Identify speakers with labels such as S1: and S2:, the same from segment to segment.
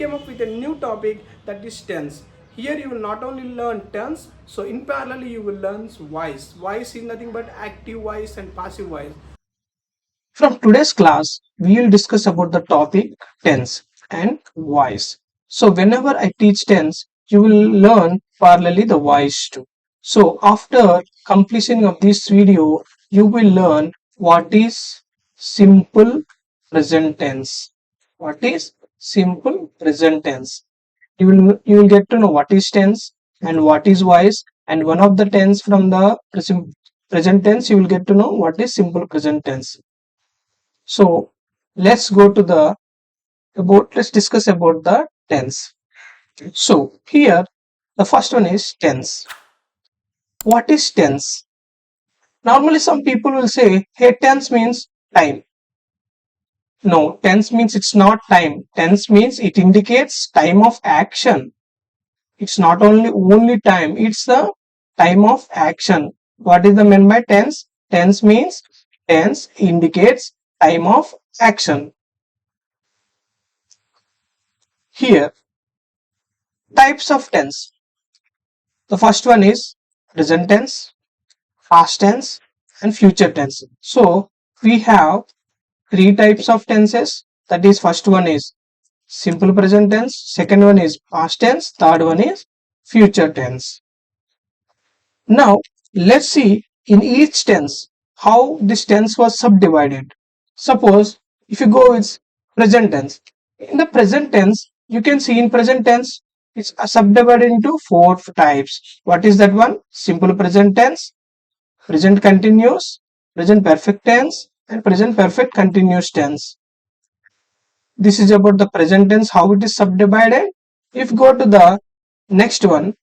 S1: came up with a new topic, that is tense. Here you will not only learn tense, so in parallel you will learn voice. Voice is nothing but active voice and passive voice.
S2: From today's class, we will discuss about the topic tense and voice. So whenever I teach tense, you will learn parallelly the voice too. So after completion of this video, you will learn what is simple present tense. What is simple present tense? You will get to know what is tense and what is voice, and one of the tense from the present tense you will get to know what is simple present tense. So let's go to the let's discuss about the tense. So here the first one is tense. What is tense? Normally some people will say, hey, tense means time. No, tense means it's not time. Tense means it indicates time of action. It's not only time, it's the time of action. What is the meant by tense? Tense means tense indicates time of action. Here, types of tense. The first one is present tense, past tense, and future tense. So we have three types of tenses. That is, first one is simple present tense, second one is past tense, third one is future tense. Now let's see in each tense how this tense was subdivided. Suppose if you go with present tense, in the present tense you can see in present tense it's subdivided into four types. What is that one? Simple present tense, present continuous, present perfect tense, and present perfect continuous tense. This is about the present tense, how it is subdivided. If you go to the next one,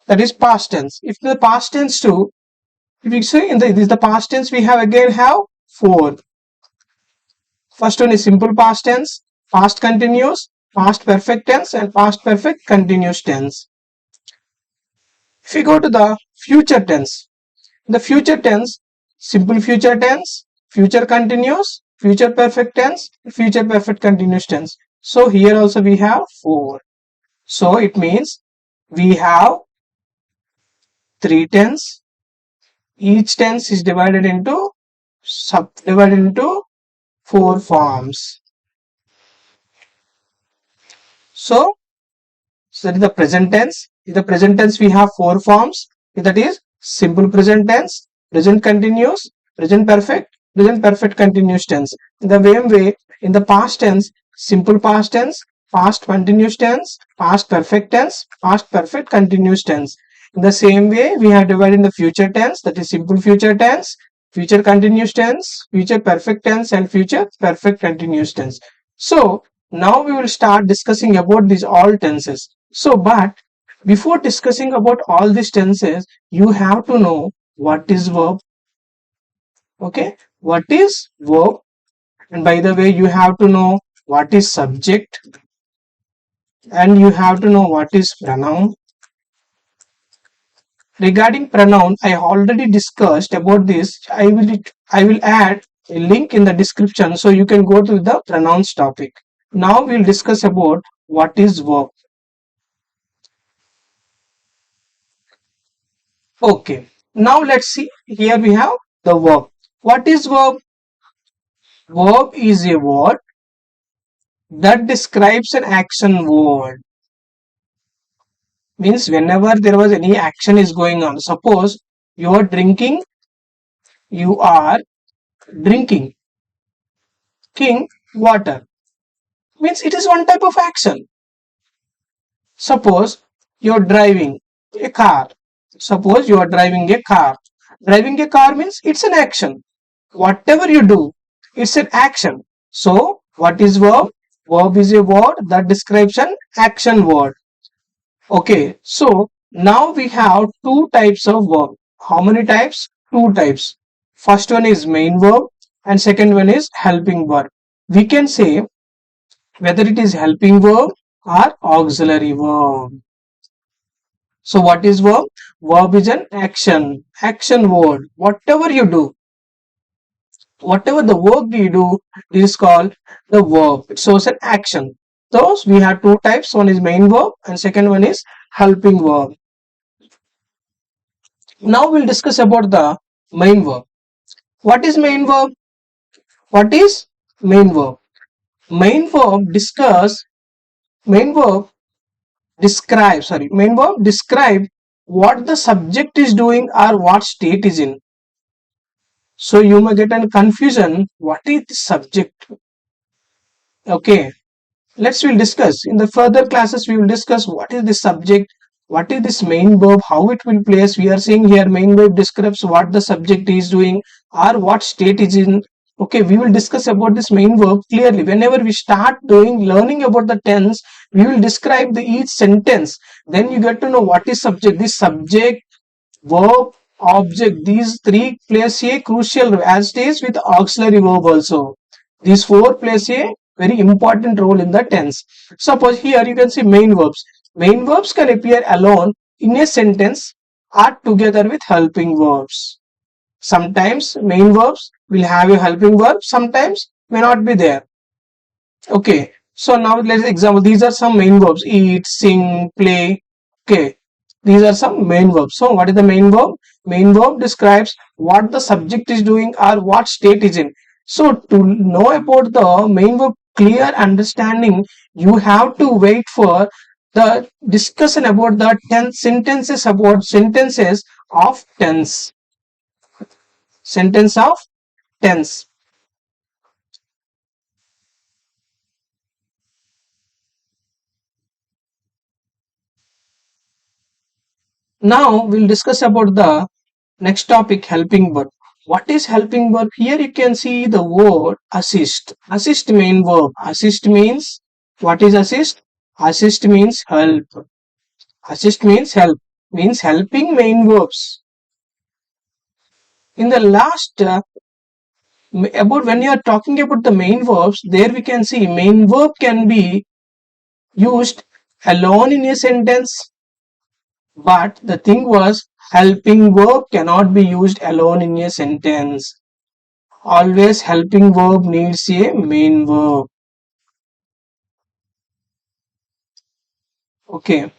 S2: that is past tense. If the past tense too, if you see in the past tense, we have again have four. First one is simple past tense, past continuous, past perfect tense, and past perfect continuous tense. If we go to the future tense, the future tense, simple future tense, future continuous, future perfect tense, future perfect continuous tense. So here also we have four. So it means we have three tense. Each tense is subdivided into four forms. So that is the present tense. In the present tense we have four forms. That is simple present tense, present continuous, present perfect continuous tense. In the same way, in the past tense, simple past tense, past continuous tense, past perfect tense, past perfect continuous tense. In the same way, we have divided in the future tense, that is simple future tense, future continuous tense, future perfect tense, and future perfect continuous tense. So now we will start discussing about these all tenses. So but before discussing about all these tenses, you have to know what is verb. Okay, what is verb? And by the way, you have to know what is subject, and you have to know what is pronoun. Regarding pronoun, I already discussed about this. I will add a link in the description so you can go to the pronouns topic. Now we'll discuss about what is verb. Okay, now let's see. Here we have the verb. What is verb? Verb is a word that describes an action word. Means whenever there was any action is going on. Suppose you are drinking king water. Means it is one type of action. Suppose you are driving a car. Suppose you are driving a car. Driving a car means it's an action. Whatever you do, it's an action. So what is verb? Verb is a word that describes an action word. Okay, so now we have two types of verb. How many types? Two types. First one is main verb and second one is helping verb. We can say whether it is helping verb or auxiliary verb. So what is verb? Verb is an action word. Whatever you do, whatever the work you do, this is called the verb. It shows an action. Those we have two types. One is main verb and second one is helping verb. Now we'll discuss about the main verb. What is main verb? What is main verb? Main verb discuss, main verb describe, sorry, main verb describe what the subject is doing or what state is in. So you may get a confusion, what is the subject? Okay, we'll discuss in the further classes. We will discuss what is the subject, what is this main verb, how it will place. We are seeing here main verb describes what the subject is doing or what state is in. Okay, we will discuss about this main verb clearly. Whenever we start doing learning about the tense, we will describe the each sentence. Then you get to know what is subject. This subject, verb, object, these three plays a crucial role, as it is with auxiliary verb also. These four plays a very important role in the tense. Suppose here you can see main verbs. Main verbs can appear alone in a sentence or together with helping verbs. Sometimes main verbs will have a helping verb, sometimes may not be there. Okay, so now let's example. These are some main verbs: eat, sing, play. Okay, these are some main verbs. So what is the main verb? Main verb describes what the subject is doing or what state is in. So to know about the main verb clear understanding, you have to wait for the discussion about the tense sentences, about sentences of tense. Sentence of tense. Now we'll discuss about the next topic, helping verb. What is helping verb? Here you can see the word assist. Assist main verb. Assist means, what is assist? Assist means help. Assist means help. Means helping main verbs. In the last about when you are talking about the main verbs, there we can see main verb can be used alone in a sentence. But the thing was, helping verb cannot be used alone in a sentence. Always helping verb needs a main verb. Okay,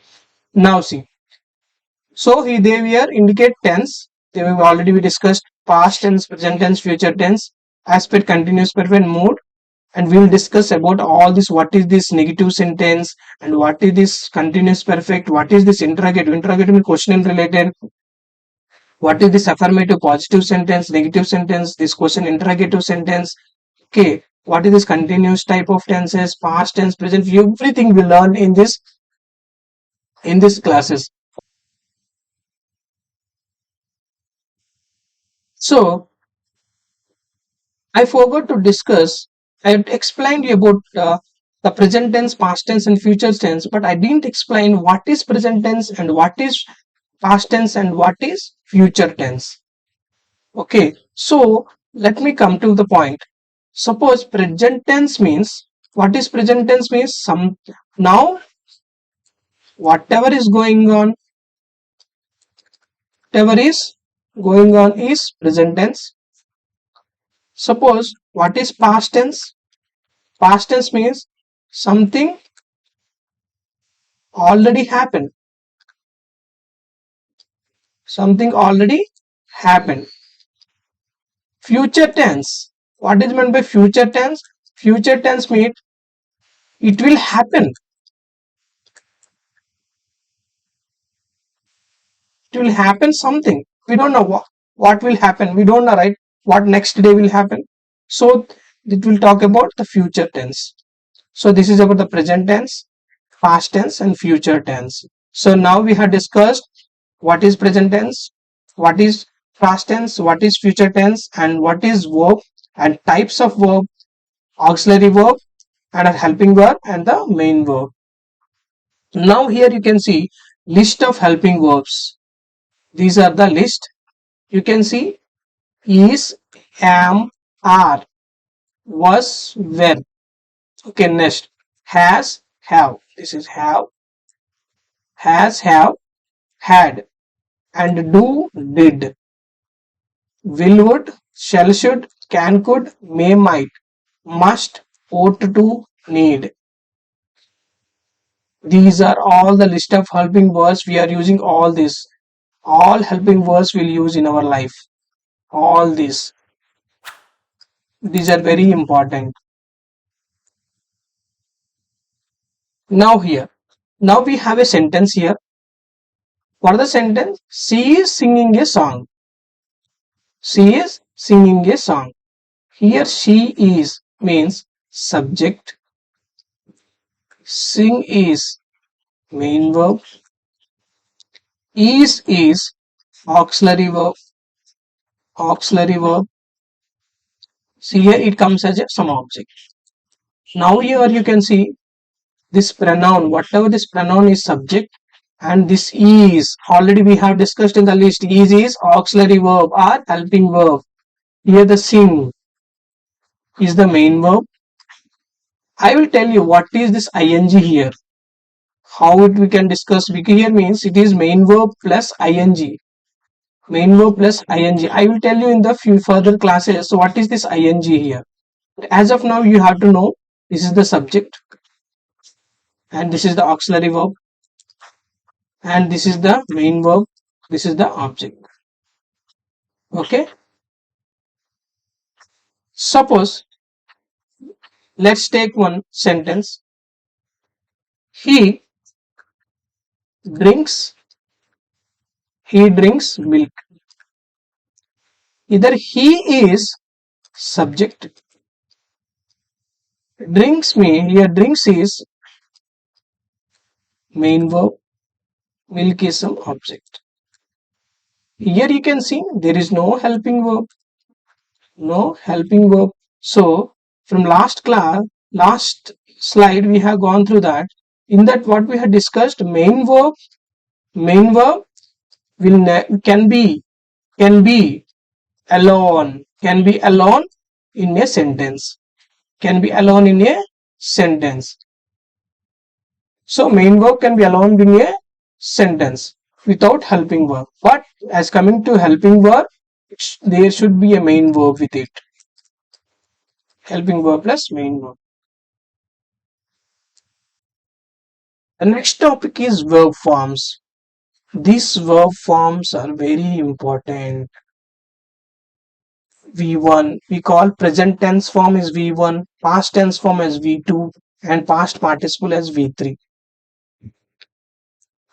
S2: now see. So here they were indicate tense. They have already we discussed past tense, present tense, future tense, aspect, continuous perfect, mood, and we will discuss about all this. What is this negative sentence and what is this continuous perfect? What is this interrogative? Interrogative means question related. What is this affirmative positive sentence, negative sentence, this question interrogative sentence? Okay, what is this continuous type of tenses, past tense, present? Everything we learn in this classes. So I forgot to discuss. I had explained you about the present tense, past tense, and future tense, but I didn't explain what is present tense and what is past tense and what is future tense. Okay, so let me come to the point. Suppose present tense means, what is present tense means? Some now whatever is going on, whatever is going on is present tense. Suppose what is past tense? Past tense means something already happened. Something already happened. Future tense. What is meant by future tense? Future tense means it will happen. It will happen something. We don't know what will happen. We don't know, right? What next day will happen. So it will talk about the future tense. So this is about the present tense, past tense, and future tense. So now we have discussed what is present tense, what is past tense, what is future tense, and what is verb and types of verb, auxiliary verb, and a helping verb, and the main verb. Now here you can see list of helping verbs. These are the list. You can see is, am, are, was, were. Okay, next has, have. This is have, has, have, had, and do, did. Will, would, shall, should, can, could, may, might, must, ought to, need. These are all the list of helping words we are using. All this, all helping words we'll use in our life. All these are very important. Now here, now we have a sentence here. For the sentence, she is singing a song. She is singing a song. Here she is means subject. Sing is main verb. Is auxiliary verb. Auxiliary verb. See here it comes as a some object. Now here you can see this pronoun, whatever this pronoun is subject, and this is already we have discussed in the list. Is auxiliary verb or helping verb. Here the sing is the main verb. I will tell you what is this ing here. How it we can discuss. Here means it is main verb plus ing. Main verb plus ing. I will tell you in the few further classes. So what is this ing here? As of now, you have to know this is the subject and this is the auxiliary verb and this is the main verb. This is the object. Okay. Suppose let's take one sentence. He drinks. He drinks milk. Either he is subject. Drinks me here. Drinks is main verb. Milk is some object. Here you can see there is no helping verb. No helping verb. So from last class, last slide we have gone through that. In that what we had discussed, main verb will can be alone in a sentence. Can be alone in a sentence. So main verb can be alone in a sentence without helping verb. But as coming to helping verb, there should be a main verb with it. Helping verb plus main verb. The next topic is verb forms. These verb forms are very important. V1, we call present tense form is V1, past tense form as V2, and past participle as V3.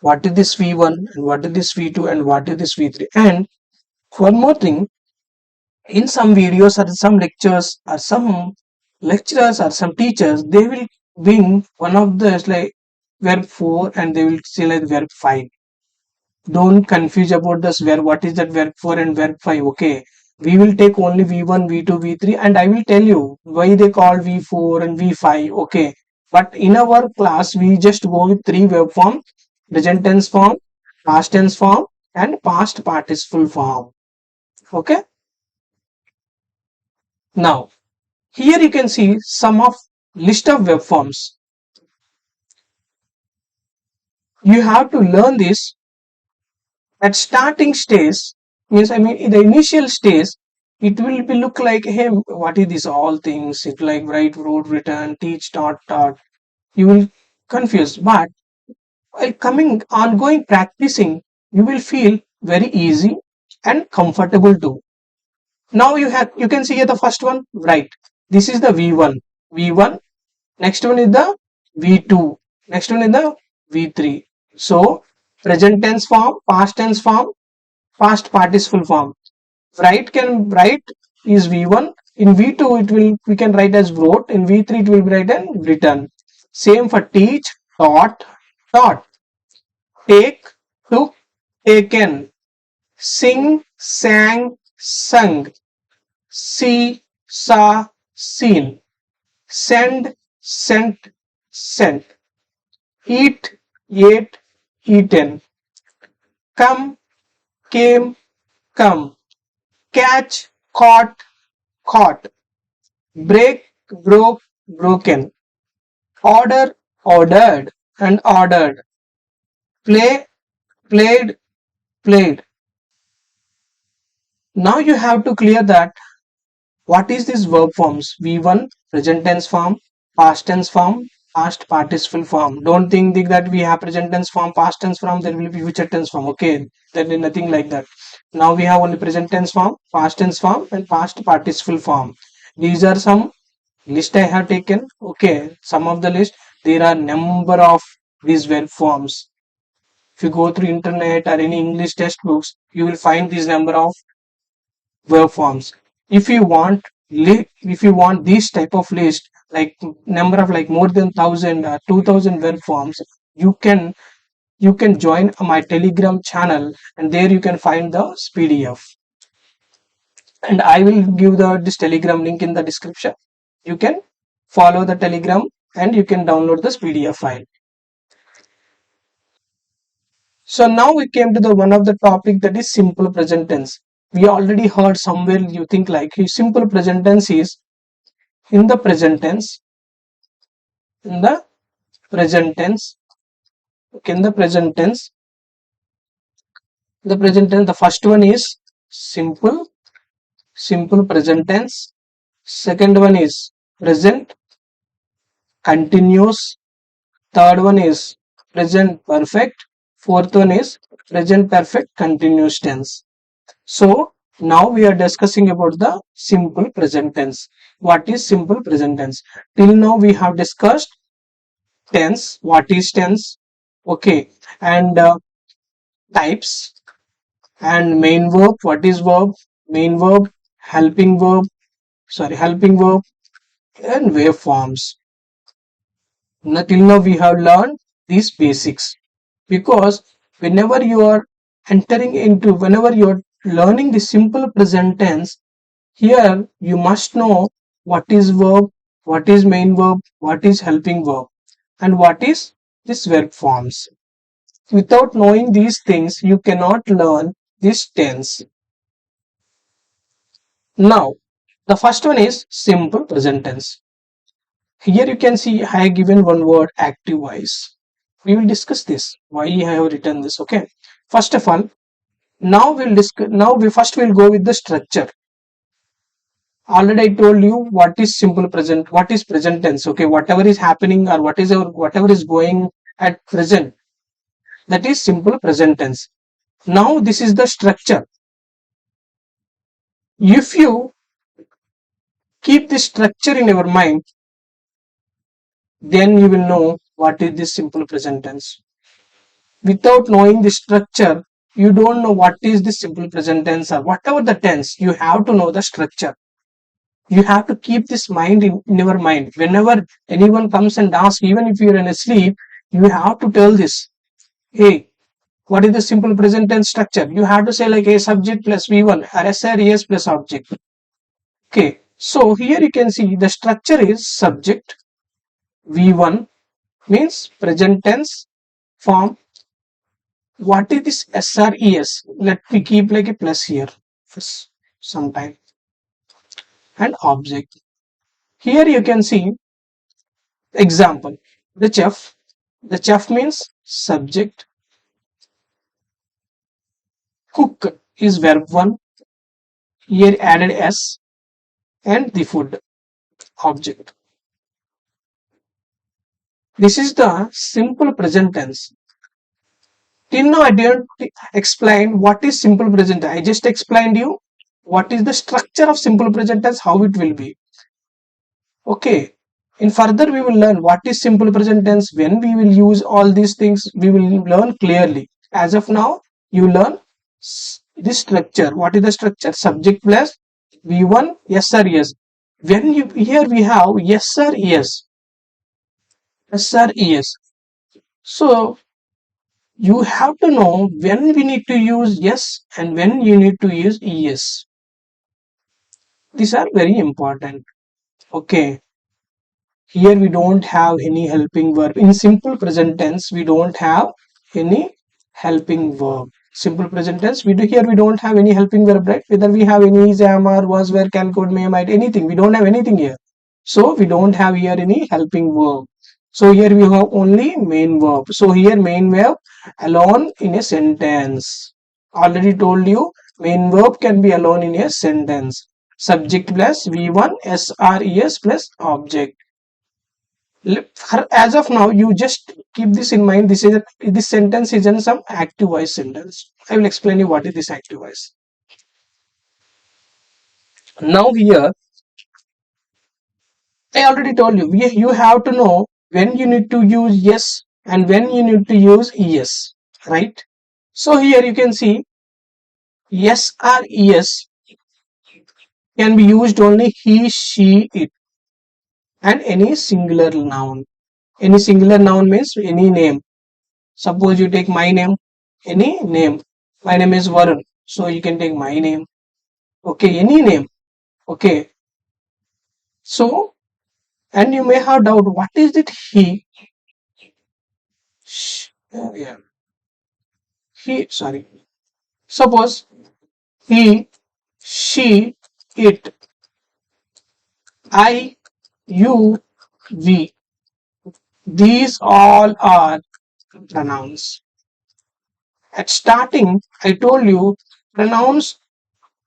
S2: What is this V1 and what is this V2 and what is this V3? And one more thing, in some videos or some lectures or some lecturers or some teachers, they will bring one of the like verb 4 and they will say like verb 5. Don't confuse about this verb. What is that verb 4 and verb 5? Okay, we will take only V1, V2, V3 and I will tell you why they call V4 and V5. Okay, but in our class we just go with 3 verb form: present tense form, past tense form and past participle form. Okay, now here you can see some of list of verb forms. You have to learn this at starting stage. Means I mean in the initial stage it will be look like, hey, what is this all things? It like write, wrote, written, teach, taught. You will confuse, but while coming ongoing practicing you will feel very easy and comfortable too. Now you can see here the first one, right? This is the V1. Next one is the V2. Next one is the V3. So present tense form, past tense form, past participle form. Write is V1. In V2 it will we can write as wrote. In V3 it will be written written. Same for teach, taught. Take, took, taken. Sing, sang, sung. See, saw, seen. Send, sent, sent. Eat, ate, eaten. Come, came, come. Catch, caught. Break, broke, broken. Order, ordered and ordered. Play, played. Now you have to clear that what is this verb forms. V1 present tense form, past tense form, past participle form. Don't think that we have present tense form, past tense form, there will be future tense form. Okay, there is nothing like that. Now we have only present tense form, past tense form, and past participle form. These are some list I have taken. Okay, some of the list. There are number of these verb forms. If you go through internet or any English textbooks, you will find this number of verb forms. If you want if you want this type of list, like number of like more than 1000 or 2000 verb forms, you can join my Telegram channel, and there you can find the PDF. And I will give this Telegram link in the description. You can follow the Telegram and you can download this PDF file. So now we came to the one of the topic, that is simple present tense. We already heard somewhere, you think like simple present tense is in the present tense, in the present tense, okay, in the present tense, the first one is simple present tense. Second one is present continuous. Third one is present perfect. Fourth one is present perfect continuous tense. So now we are discussing about the simple present tense. What is simple present tense? Till now we have discussed tense, what is tense, okay, and types, and main verb, what is verb, main verb, helping verb, helping verb, and waveforms. Till now we have learned these basics, because whenever you are whenever you are learning the simple present tense, here you must know what is verb, what is main verb, what is helping verb, and what is this verb forms. Without knowing these things, you cannot learn this tense. Now, the first one is simple present tense. Here you can see I have given one word, active voice. We will discuss this, why I have written this. Okay. First of all, now we first will go with the structure. Already I told you what is simple present, what is present tense. Okay, whatever is happening or whatever is going at present, that is simple present tense. Now this is the structure. If you keep this structure in your mind, then you will know what is this simple present tense. Without knowing the structure, you don't know what is the simple present tense, or whatever the tense, you have to know the structure. You have to keep this mind in your mind. Whenever anyone comes and asks, even if you're in a sleep, you have to tell this, hey, what is the simple present tense structure? You have to say like a subject plus V1 or SRES plus object. Okay, so here you can see the structure is subject, V1 means present tense form. What is this SRES? Let me keep like a plus here for some time. And object. Here you can see example. The chef. The chef means subject. Cook is verb 1. Here added S, and the food, object. This is the simple present tense. Till now I didn't explain what is simple present tense. I just explained you what is the structure of simple present tense, how it will be. Okay. In further we will learn what is simple present tense. When we will use all these things, we will learn clearly. As of now, you learn this structure. What is the structure? Subject plus V1, yes or yes. When you here we have yes or yes. Yes or yes. So you have to know when we need to use yes and when you need to use yes. These are very important. Okay. Here we don't have any helping verb. In simple present tense, we don't have any helping verb. Simple present tense, here we don't have any helping verb, right? Whether we have any is, am, are, was, were, can, could, may, might, anything. We don't have anything here. So we don't have here any helping verb. So here we have only main verb. So here main verb alone in a sentence. Already told you main verb can be alone in a sentence. Subject plus V1 SRES plus object. As of now, you just keep this in mind. This sentence is in some active voice sentence. I will explain you what is this active voice. Now here, I already told you, you have to know when you need to use yes and when you need to use yes, right? So here you can see yes or yes can be used only he, she, it, and any singular noun. Any singular noun means any name. Suppose you take my name, any name. My name is Varun, so you can take my name. Okay, any name. Okay, so and you may have doubt what is it he? Yeah, he. Sorry. Suppose he, she, it, I, you, we. These all are pronouns. At starting, I told you pronouns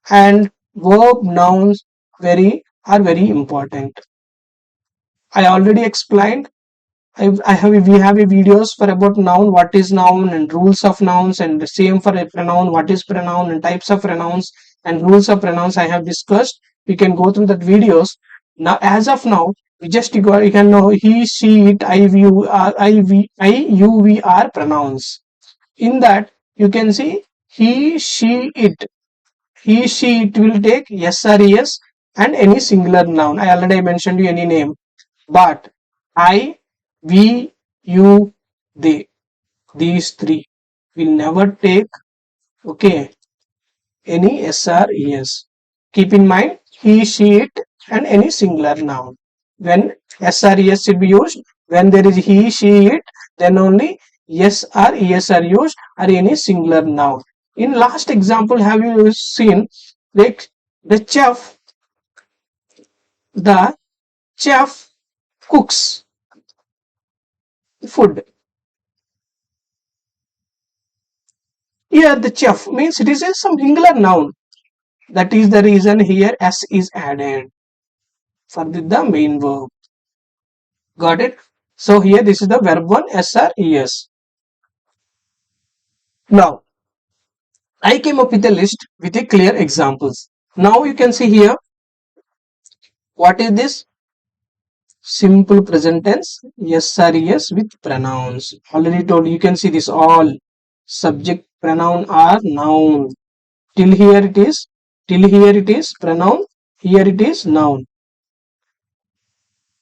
S2: and verb nouns are very important. I already explained. We have a videos for about noun, what is noun and rules of nouns, and the same for a pronoun, what is pronoun and types of pronouns and rules of pronouns I have discussed. You can go through that videos. Now, as of now, you can know he, she, it, I, you, we are pronouns. In that, you can see he, she, it. He, she, it will take yes or yes and any singular noun. I already mentioned you any name. But I, we, you, they, these three will never take, okay, any S or ES. Keep in mind he, she, it and any singular noun. When S or ES should be used, when there is he, she, it, then only yes or ES are used or any singular noun. In last example, have you seen like the the chef cooks food. Here the chef means it is a some singular noun. That is the reason here s is added for the main verb. Got it? So here this is the verb one s or es. Now I came up with a list with a clear examples. Now you can see here what is this simple present tense yes or yes with pronouns. Already told you can see this all subject pronoun are noun. Till here it is pronoun, here it is noun.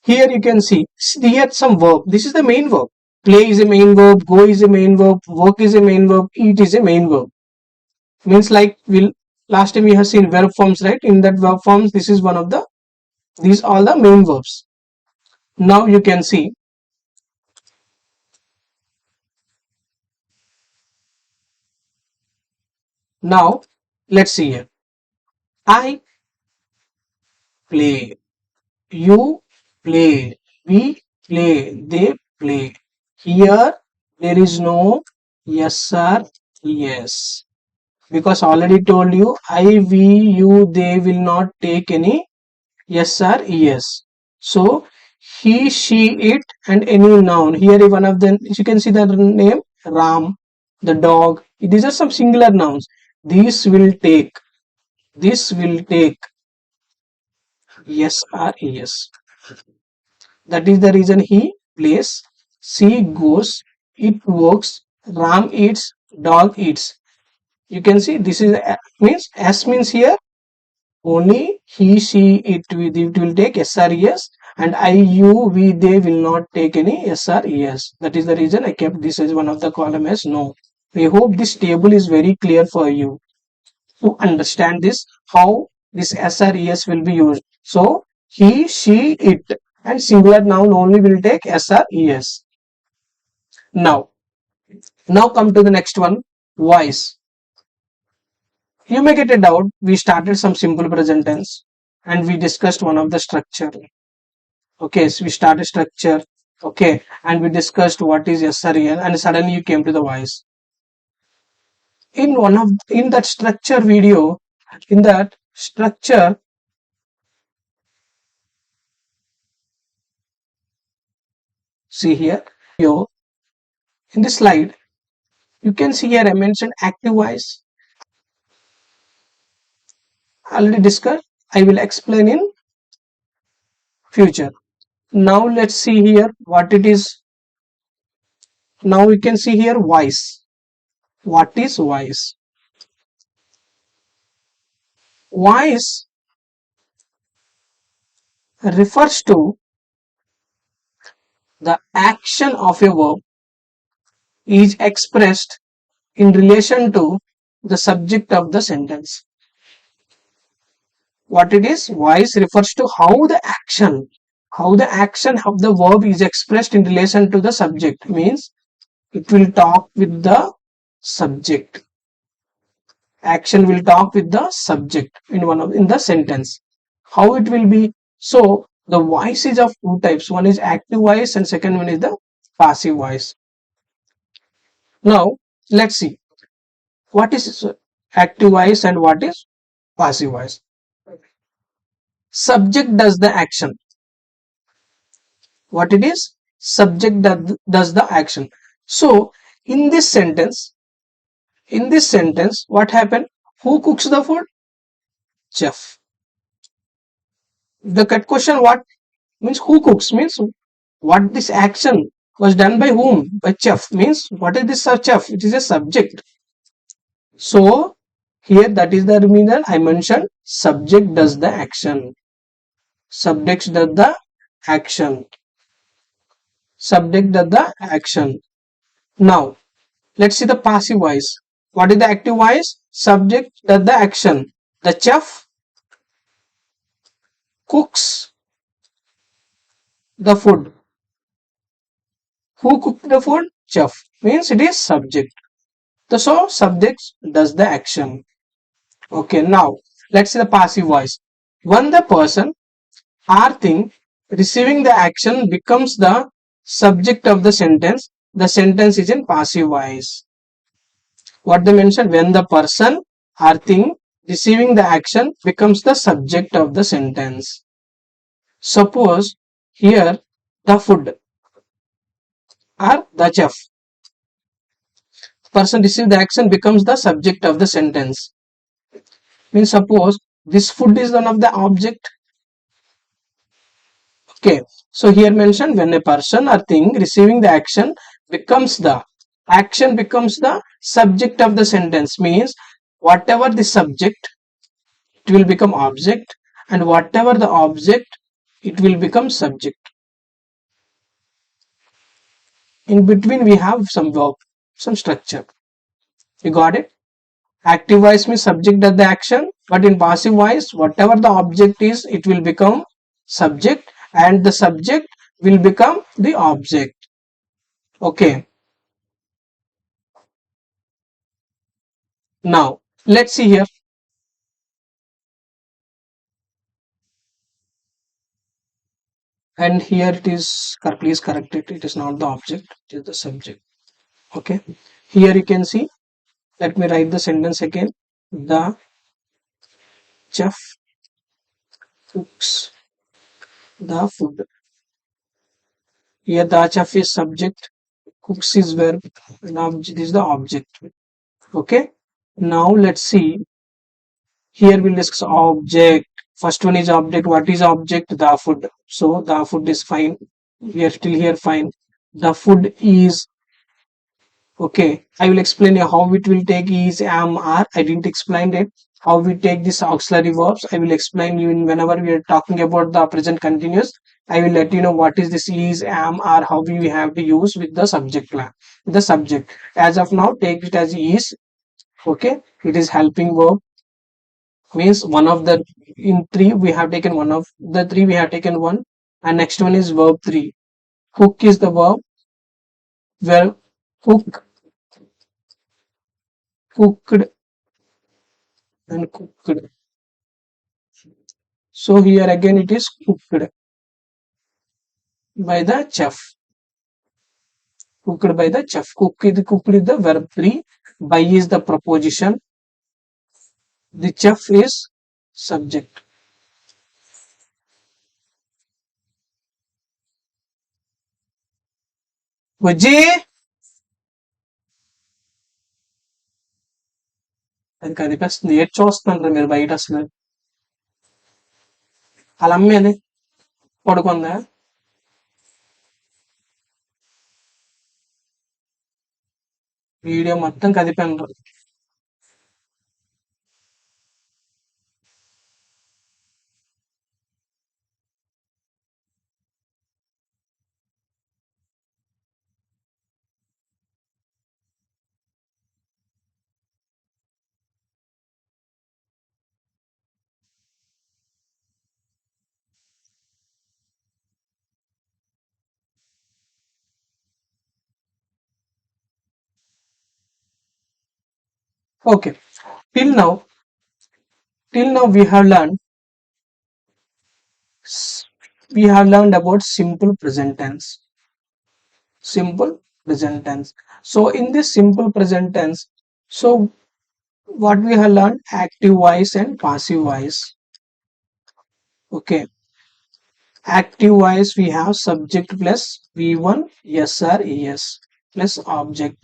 S2: Here you can see here some verb. This is the main verb. Play is a main verb, go is a main verb, work is a main verb, eat is a main verb. Means like last time we have seen verb forms, right? In that verb forms, this is one of the these all the main verbs. Now you can see now let's see here. I play, you play, we play, they play. Here there is no yes or yes. Because already told you I, we, you, they will not take any yes or yes. So he, she, it and any noun. Here one of them you can see the name Ram, the dog. These are some singular nouns. This will take yes or yes. That is the reason he plays, she goes, it works, Ram eats, dog eats. You can see this is means S means here only he, she, it will take S or ES and I, you, we, they will not take any S or ES. That is the reason I kept this as one of the column as no. I hope this table is very clear for you to understand this, how this S or ES will be used. So he, she, it and singular noun only will take S or ES. Now come to the next one, voice. You may get a doubt. We started some simple present tense and we discussed one of the structure. Okay, so we started structure. Okay, and we discussed what is yes or yes, and suddenly you came to the voice. In that structure video, in that structure, See here, in this slide, you can see here I mentioned active voice. Already discussed. I will explain in future. Now let's see here what it is. Now we can see here voice. What is voice? Voice refers to the action of a verb is expressed in relation to the subject of the sentence. What it is? Voice refers to how the action of the verb is expressed in relation to the subject. Means it will talk with the subject. Action will talk with the subject in the sentence. How it will be? So the voice is of two types. One is active voice and second one is the passive voice. Now let's see what is active voice and what is passive voice. Subject does the action. What it is? Subject does the action. So in this sentence, what happened? Who cooks the food? Chef. The cut question what means who cooks means what this action was done by whom? By chef means what is this chef? It is a subject. So here that is the reason I mentioned subject does the action. Subject does the action. Subject does the action. Now let's see the passive voice. What is the active voice? Subject does the action. The chef cooks the food. Who cooked the food? Chef. Means it is subject. So subject does the action. Okay, now let's see the passive voice. When the person or thing receiving the action becomes the subject of the sentence is in passive voice. What they mentioned, when the person or thing receiving the action becomes the subject of the sentence. Suppose here the food or the chef. Person receive the action becomes the subject of the sentence. Means suppose this food is one of the object. Okay, so here mentioned when a person or thing receiving the becomes the action becomes the subject of the sentence, means whatever the subject it will become object, and whatever the object it will become subject. In between we have some verb, some structure. You got it? Active voice means subject does the action, but in passive voice whatever the object is it will become subject and the subject will become the object. Okay, now let's see here. And here it is, please correct it, it is not the object, it is the subject. Okay, here you can see, let me write the sentence again. The chef cooks the food. Here the chef is subject, cooks is verb, and object is the object. Okay, now let's see. Here we'll discuss object. First one is object. What is object? The food. So the food is fine. We are still here fine. The food is okay. I will explain you how it will take is, am, are. I didn't explain it. How we take this auxiliary verbs. I will explain you in whenever we are talking about the present continuous. I will let you know what is this is, am, are, how we have to use with the subject plan. The subject. As of now, take it as is. Okay. It is helping verb, means one of the in three we have taken one of the three we have taken one, and next one is verb 3. Cook is the verb, where cook, cooked, and cooked. So here again it is cooked by the chef. Cooked by the chef. Cooked is the verb 3. By is the preposition. The chef is subject. బుజ్జి అది కనిపిస్తుంది. ఏది చూస్తున్నారు మీరు బయట అసలు? వాళ్ళ అమ్మేది పడుకుందా? Video మొత్తం కదిపాను. Okay. Till now, we have learned about simple present tense. Simple present tense. So in this simple present tense, so what we have learned, active voice and passive voice. Okay. Active voice we have subject plus V1 yes or yes plus object.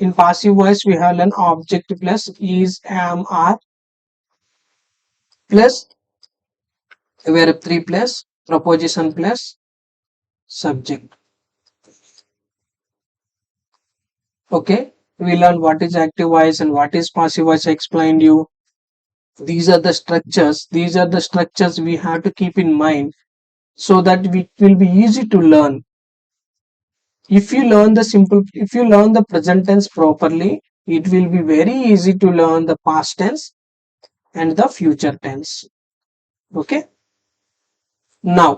S2: In passive voice we have learned object plus is, am, are plus verb 3 plus proposition plus subject. Okay, we learned what is active voice and what is passive voice. I explained you. These are the structures. These are the structures we have to keep in mind so that it will be easy to learn. If you learn the present tense properly, it will be very easy to learn the past tense and the future tense. Okay. Now,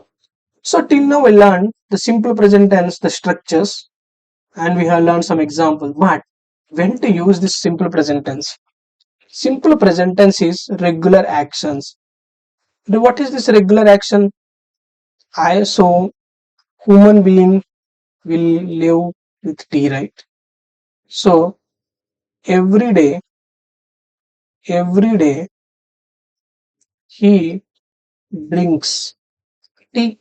S2: so till now we learned the simple present tense, the structures, and we have learned some examples. But when to use this simple present tense? Simple present tense is regular actions. Now, what is this regular action? So human being will live with tea, right? So every day he drinks tea.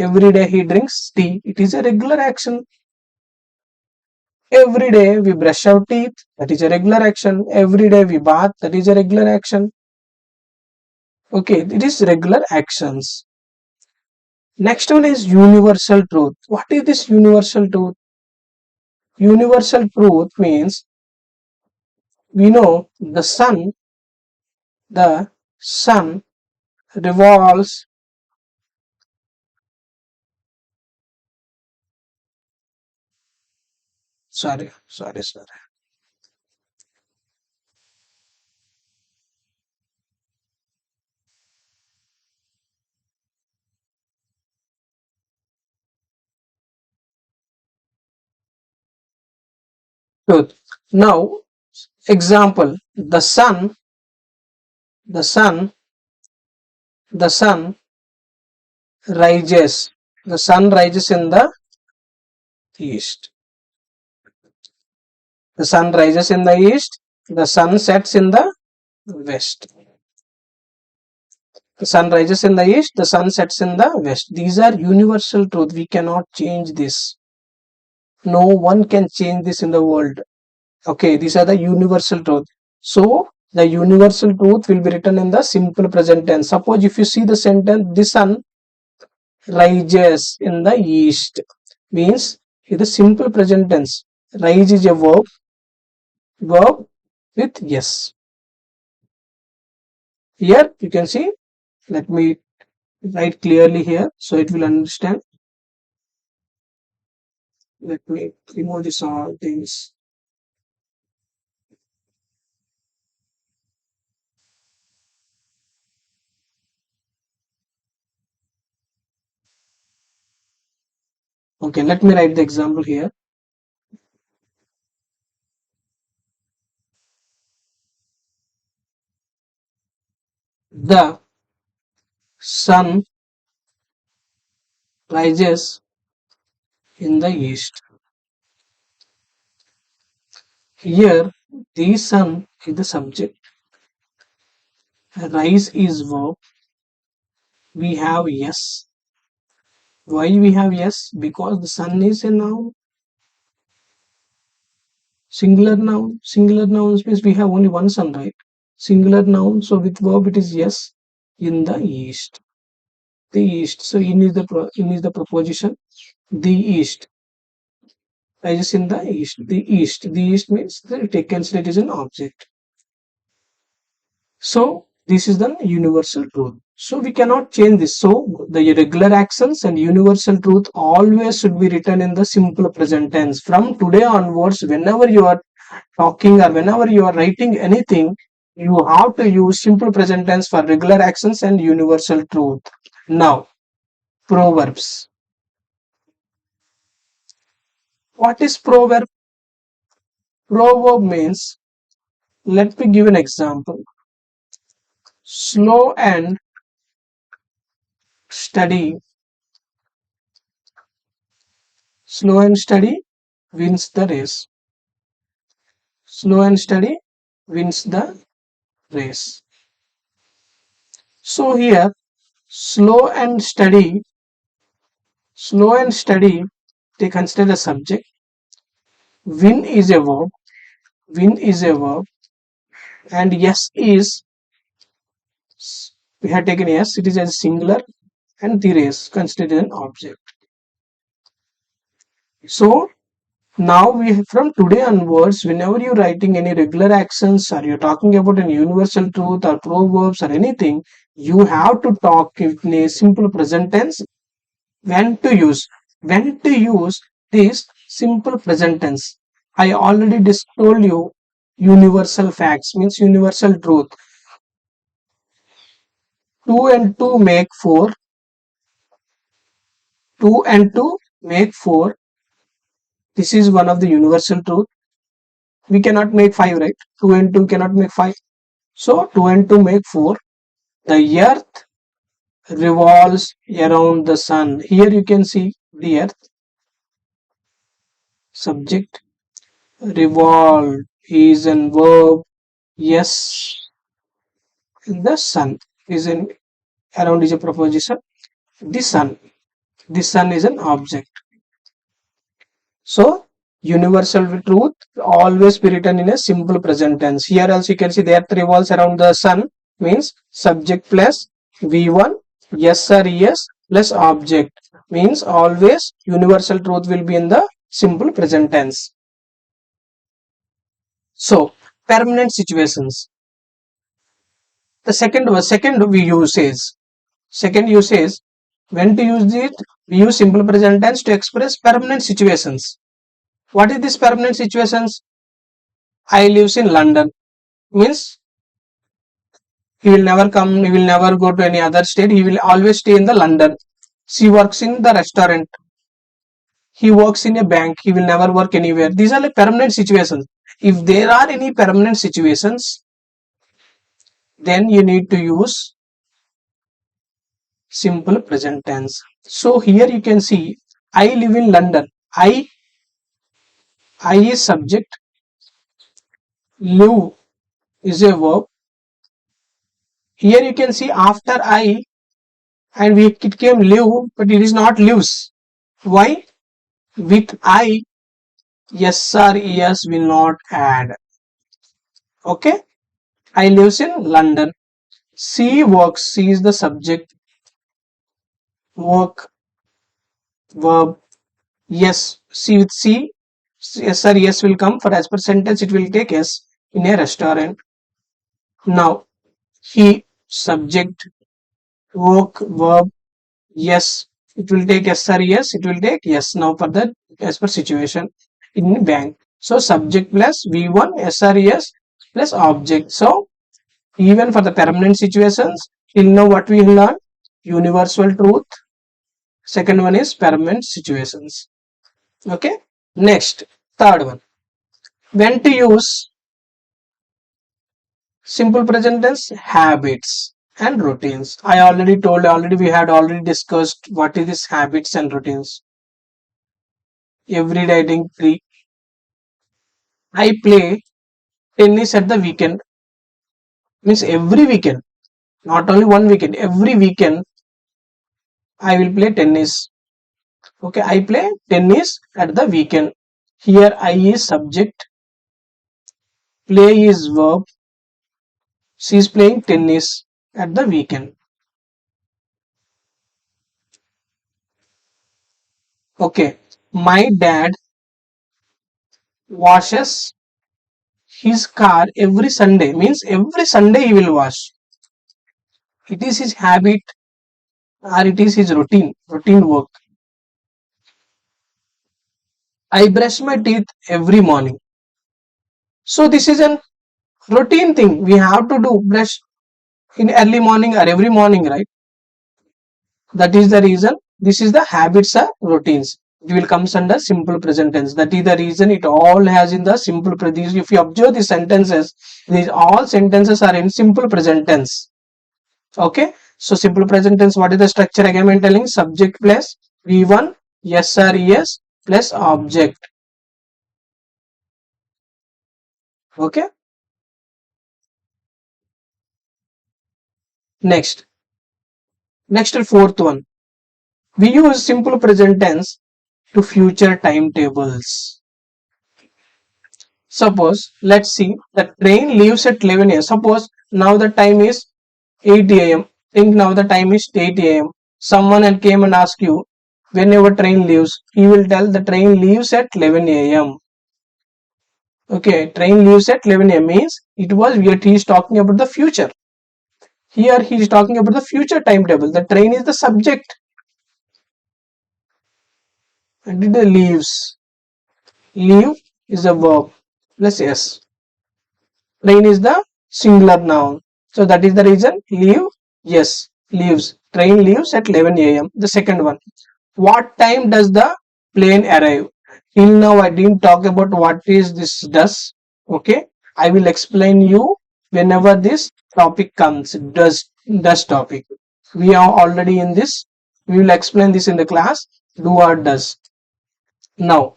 S2: Every day he drinks tea. It is a regular action. Every day we brush our teeth. That is a regular action. Every day we bath. That is a regular action. Okay, it is regular actions. Next one is universal truth. What is this universal truth? Universal truth means we know the sun revolves sorry. Truth. Now, example, the sun, the sun rises. The sun rises in the east. The sun rises in the east. The sun sets in the west. The sun rises in the east. The sun sets in the west. These are universal truth. We cannot change this. No one can change this in the world. Okay, these are the universal truth. So the universal truth will be written in the simple present tense. Suppose if you see the sentence, the sun rises in the east, means in the simple present tense. Rise is a verb with yes. Here you can see, let me write clearly here so it will understand. Let me remove this all things. Okay, let me write the example here. The sun rises in the east. Here, the sun is the subject. Rise is verb. We have yes. Why we have yes? Because the sun is a noun. Singular noun. Singular nouns means we have only one sun, right? Singular noun. So with verb it is yes. In the east. The east. So in is the proposition. The east. Rises in the east. The east. The east means take consider it is an object. So this is the universal truth. So we cannot change this. So the irregular actions and universal truth always should be written in the simple present tense. From today onwards, whenever you are talking or whenever you are writing anything, you have to use simple present tense for regular actions and universal truth. Now, proverbs. What is proverb? Proverb means, let me give an example. Slow and steady. Slow and steady wins the race. Slow and steady wins the race. So here, slow and steady, they consider a subject. Win is a verb. Win is a verb. And yes is, we have taken yes, it is a singular, and the race considered an object. So now from today onwards, whenever you're writing any regular actions or you're talking about an universal truth or proverbs or anything, you have to talk in a simple present tense. When to use this simple present tense. I already told you universal facts means universal truth. 2 and 2 make 4. 2 and 2 make 4. This is one of the universal truth. We cannot make 5, right? 2 and 2 cannot make 5. So 2 and 2 make 4. The earth revolves around the sun. Here you can see the earth. Subject. Revolve is a verb. Yes. The sun is in around is a proposition. The sun. The sun is an object. So universal truth always be written in a simple present tense. Here also you can see the earth revolves around the sun means subject plus V1 yes or yes plus object means always universal truth will be in the simple present tense. So permanent situations. The second use is when to use it, we use simple present tense to express permanent situations. What is this permanent situations? I lives in London means he will never come, he will never go to any other state, he will always stay in the London. She works in the restaurant, he works in a bank, he will never work anywhere. These are like permanent situations. If there are any permanent situations, then you need to use simple present tense. So here you can see I live in London. I is subject, live is a verb. Here you can see after I and it came live, but it is not lives. Why? With I, yes or yes will not add. Okay? I lives in London. She works. She is the subject. Work, verb. Yes. See with C. Yes or yes will come. For as per sentence, it will take yes in a restaurant. Now, he, subject, work, verb. Yes. It will take yes or yes. It will take yes. Now, for the as per situation in bank. So, subject plus V1 yes or yes plus object. So, even for the permanent situations, till now what we learn? Universal truth. Second one is permanent situations. Okay. Next, third one. When to use simple present tense? Habits and routines. I already told, we had already discussed what is this habits and routines. Every day I think I play tennis at the weekend. Means every weekend, not only one weekend, every weekend I will play tennis. Okay, I play tennis at the weekend. Here I is subject, play is verb. She is playing tennis at the weekend. Okay, my dad washes his car every Sunday, means every Sunday he will wash. It is his habit or it is his routine work. I brush my teeth every morning. So this is an routine thing. We have to do brush in early morning or every morning, right? That is the reason. This is the habits or routines. It will comes under simple present tense. That is the reason it all has in the simple present. If you observe the sentences, these all sentences are in simple present tense. Okay. So simple present tense. What is the structure? Again, I'm telling subject plus V1 yes or yes plus object. Okay. Next. Next fourth one. We use simple present tense to future timetables. Suppose, let's see, the train leaves at 11 a.m. Suppose now the time is 8 a.m. Think now the time is 8 a.m. Someone and came and asked you when your train leaves. He will tell the train leaves at 11 a.m. Okay, train leaves at 11 a.m. means it was yet he is talking about the future. Here he is talking about the future timetable. The train is the subject and the leaves. Leave is a verb plus s. Train is the singular noun. So that is the reason leave. Yes, leaves. Train leaves at 11 a.m. The second one. What time does the plane arrive? Till now I didn't talk about what is this does. Okay. I will explain you whenever this topic comes. Does topic. We are already in this. We will explain this in the class. Do or does. Now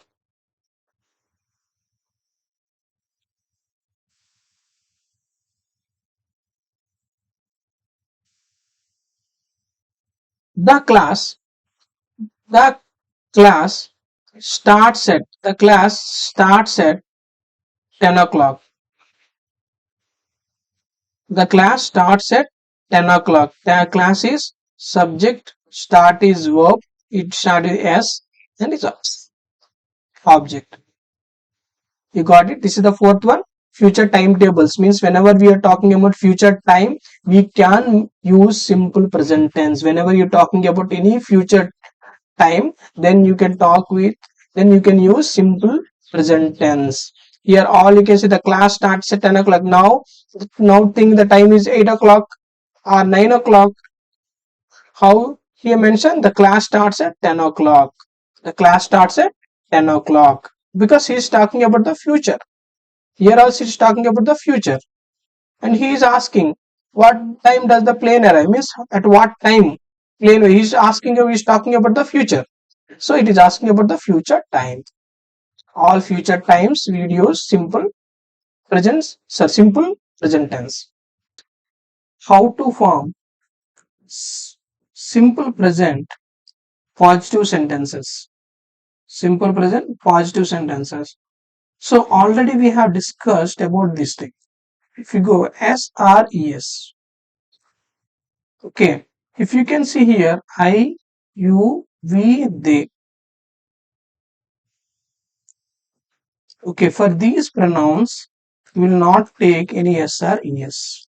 S2: the class the class starts at 10 o'clock. The class starts at 10 o'clock. The class is subject, start is verb, it start is s, and it's object. You got it? This is the fourth one. Future timetables means whenever we are talking about future time, we can use simple present tense. Whenever you're talking about any future time, then you can use simple present tense. Here all you can see the class starts at 10 o'clock. Now think the time is 8 o'clock or 9 o'clock. How he mentioned the class starts at 10 o'clock. The class starts at 10 o'clock because he is talking about the future. Here also he is talking about the future, and he is asking what time does the plane arrive, means at what time plane. He is asking you, he is talking about the future, so it is asking about the future time. All future times we use simple present tense. How to form simple present positive sentences? Simple present positive sentences. So already we have discussed about this thing. If you go SRES, okay, if you can see here I, you, we, they. Okay, for these pronouns, we will not take any SRES.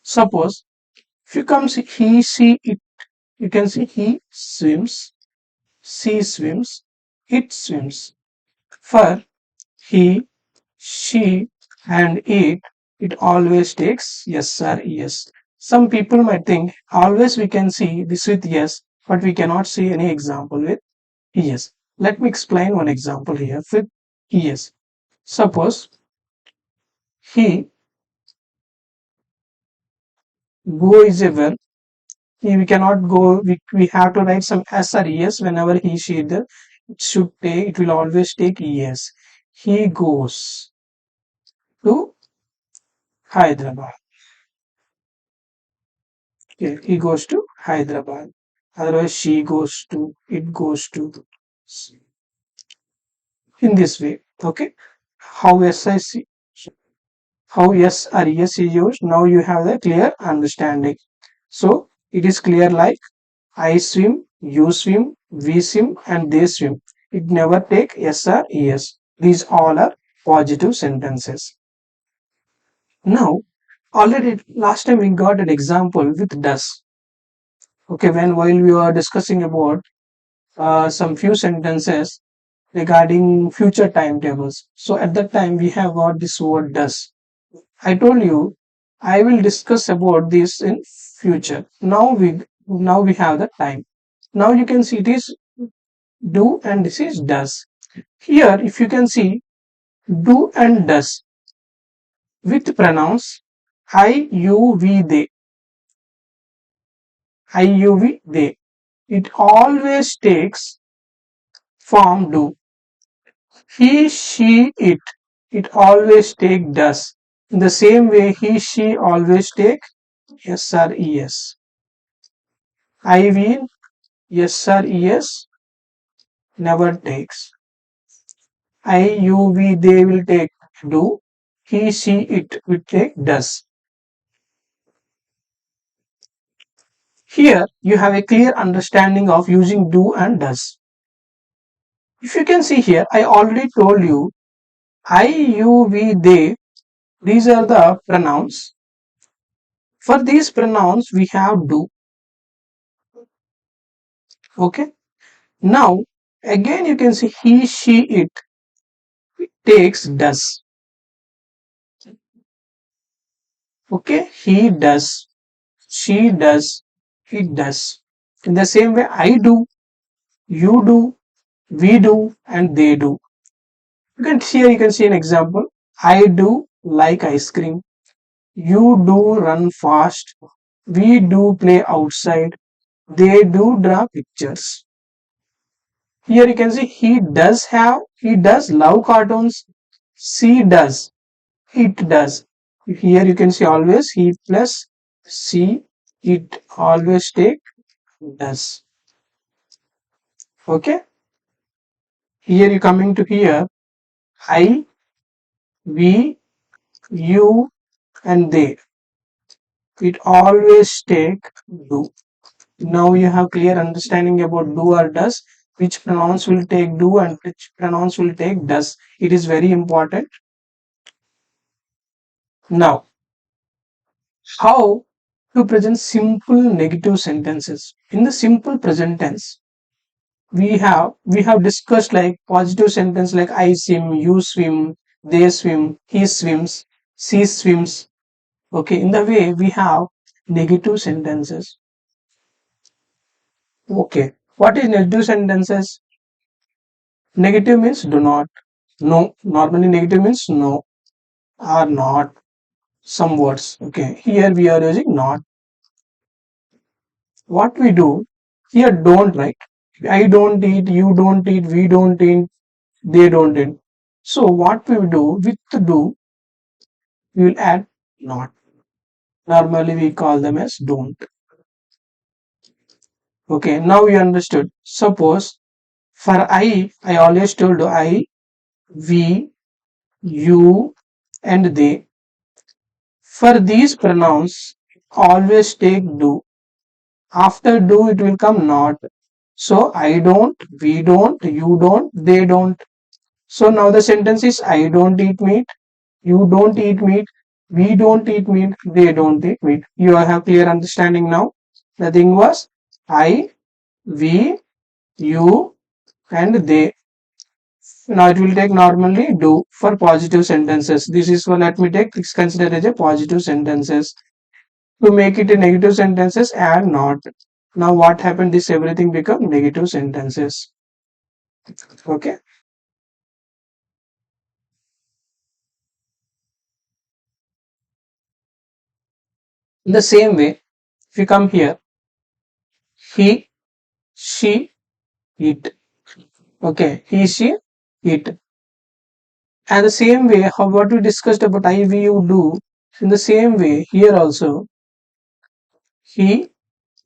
S2: Suppose if you come see he, she, it, you can see he swims, she swims, it swims. For he, she, and it always takes yes or yes. Some people might think always we can see this with yes, but we cannot see any example with yes. Let me explain one example here with yes. Suppose he, go is a verb. We cannot go, we have to write some s or es whenever he, she, there. It will always take yes. He goes to Hyderabad. Okay, he goes to Hyderabad. Otherwise, she goes to, it goes to, in this way. Okay. How SIC, how yes or yes is used. Now you have the clear understanding. So it is clear like I swim, you swim, we swim, and they swim. It never take yes or yes. These all are positive sentences. Now, already last time we got an example with does. Okay, when while we were discussing about some few sentences regarding future timetables. So at that time we have got this word does. I told you I will discuss about this in future. Now we have the time. Now you can see it is do and this is does. Here if you can see do and does with pronouns I, you, we, they. I, you, we, they. It always takes form do. He, she, it. It always take does. In the same way, he, she always take yes or yes. I will yes or yes never takes. I, you, we, they will take do. He, she, it will take does. Here you have a clear understanding of using do and does. If you can see here, I already told you I, you, we, they, these are the pronouns. For these pronouns, we have do. Okay. Now, again, you can see he, she, it takes does. Okay. He does. She does. It does. In the same way, I do, you do, we do, and they do. You can see an example. I do like ice cream. You do run fast. We do play outside. They do draw pictures. Here you can see he does love cartoons. She does, it does. Here you can see always he plus she, it always take does. Okay. Here you coming to here, I, we, you, and they. It always take do. Now you have clear understanding about do or does, which pronouns will take do and which pronouns will take does. It is very important. Now, how to present simple negative sentences? In the simple present tense, we have discussed like positive sentence like I swim, you swim, they swim, he swims, she swims. Okay, in the way we have negative sentences. Okay, what is negative sentences? Negative means do not, no. Normally negative means no or not. Some words. Okay, here we are using not. What we do here, don't write. I don't eat, you don't eat, we don't eat, they don't eat. So what we do with do, we will add not. Normally we call them as don't. Okay, now we understood. Suppose for I always told I, we, you, and they. For these pronouns, always take do. After do, it will come not. So I don't, we don't, you don't, they don't. So now the sentence is I don't eat meat, you don't eat meat, we don't eat meat, they don't eat meat. You have clear understanding now. The thing was I, we, you, and they. Now it will take normally do for positive sentences. This is what let me take. It's considered as a positive sentences. To make it a negative sentences, add not. Now what happened? This everything become negative sentences. Okay. In the same way, if you come here, he, she, it. Okay, he, she, it. And the same way, how what we discussed about I, we, you, do. In the same way, here also, he,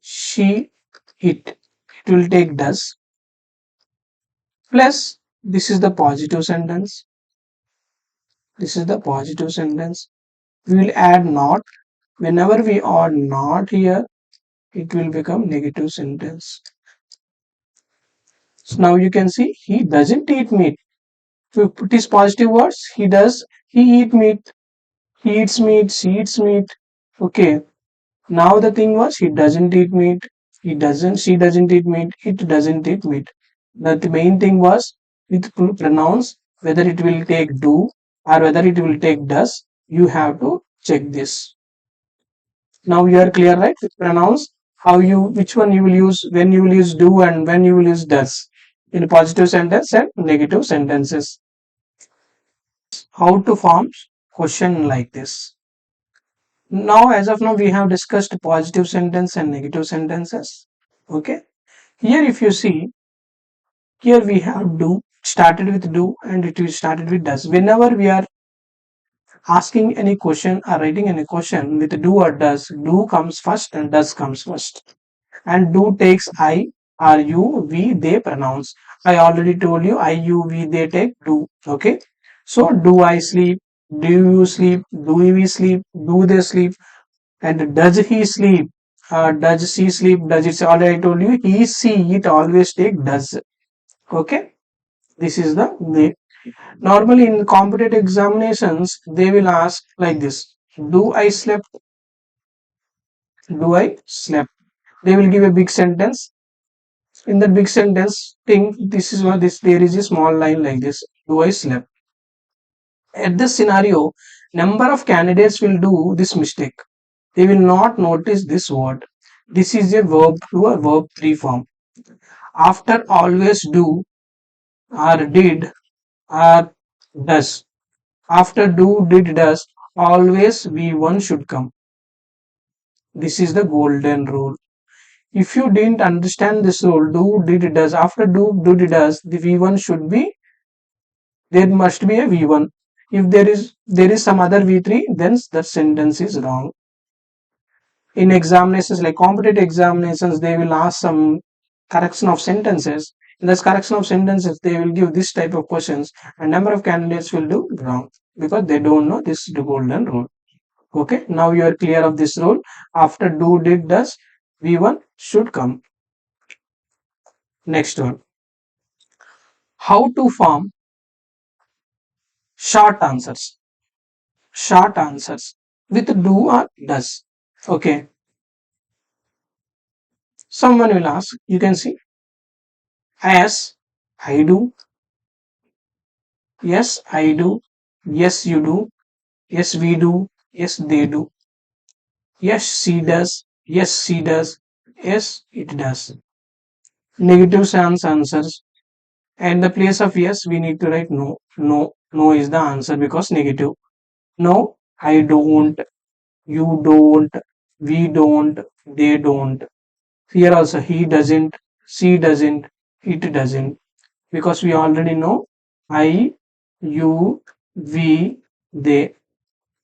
S2: she, it. it will take does, plus this is the positive sentence. This is the positive sentence. We will add not. Whenever we add not here, it will become negative sentence. So now you can see he doesn't eat meat. If you put his positive words, he does, he eat meat, he eats meat, she eats meat. Okay. Now the thing was he doesn't eat meat, he doesn't, she doesn't eat meat, it doesn't eat meat. The main thing was with pronouns, whether it will take do or whether it will take does, you have to check this. Now you are clear, right? With pronouns, how you, which one you will use, when you will use do and when you will use does in positive sentence and negative sentences. How to form question like this. Now, as of now, we have discussed positive sentence and negative sentences. Okay. Here, if you see, here we have do, started with do and it is started with does. Whenever we are asking any question or writing any question with do or does, do comes first and does comes first. And do takes I, or you, we, they pronouns. I already told you I, you, we, they take do. Okay. So, do I sleep? Do you sleep? Do we sleep? Do they sleep? And does he sleep? Does she sleep? Does it already I told you? He, she, it always take does. Okay. This is the normally in competitive examinations they will ask like this: do I slept? Do I slept? They will give a big sentence. In that big sentence, think this is what this there is a small line like this: do I slept? At this scenario, number of candidates will do this mistake. They will not notice this word. This is a verb to a verb 3 form. After always do or did or does. After do, did, does, always V1 should come. This is the golden rule. If you didn't understand this rule, do, did, does, after do, did, does, the V1 should be, there must be a V1. If there is some other V3, then the sentence is wrong. In examinations like competitive examinations, they will ask some correction of sentences. In this correction of sentences, they will give this type of questions, and number of candidates will do wrong because they don't know this golden rule. Okay, now you are clear of this rule. After do, did, does, V1 should come. Next one, how to form short answers. Short answers with do or does. Okay, someone will ask, you can see, as I do, yes, I do, yes, you do, yes, we do, yes, they do, yes, she does, yes, she does, yes, it does. Negative sans answers. At the place of yes, we need to write no. No, no is the answer because negative. No, I don't, you don't, we don't, they don't. Here also he doesn't, she doesn't, it doesn't. Because we already know I, you, we, they.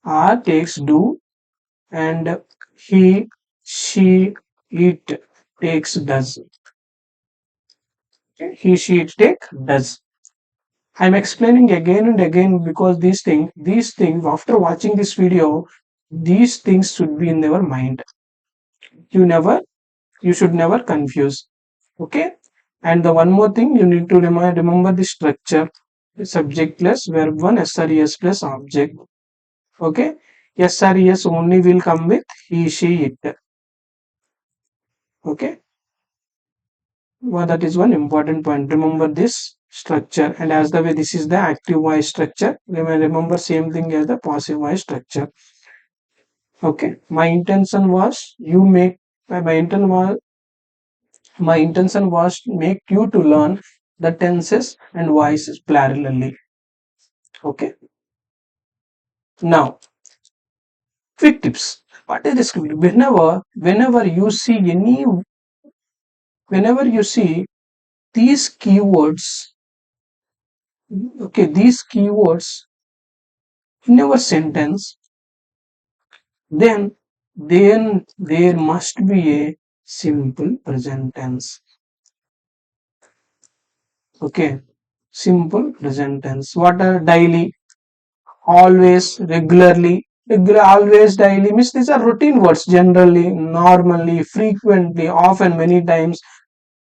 S2: R takes do and he, she, it takes does. He, she, it take does. I'm explaining again and again because these things, after watching this video, these things should be in your mind. You should never confuse. Okay. And the one more thing you need to remember the structure: subject plus verb one, SRES plus object. Okay. SRES only will come with he, she, it. Okay. Well, that is one important point. Remember this structure, and as the way this is the active voice structure, remember same thing as the passive voice structure. Okay, my intention was you make my intention was to make you to learn the tenses and voices parallelly. Okay, now quick tips. What is this? Whenever you see these keywords, okay, these keywords in our sentence, then there must be a simple present tense. Okay, simple present tense. What are daily? Always, regularly. Regular, always, daily means these are routine words. Generally, normally, frequently, often, many times,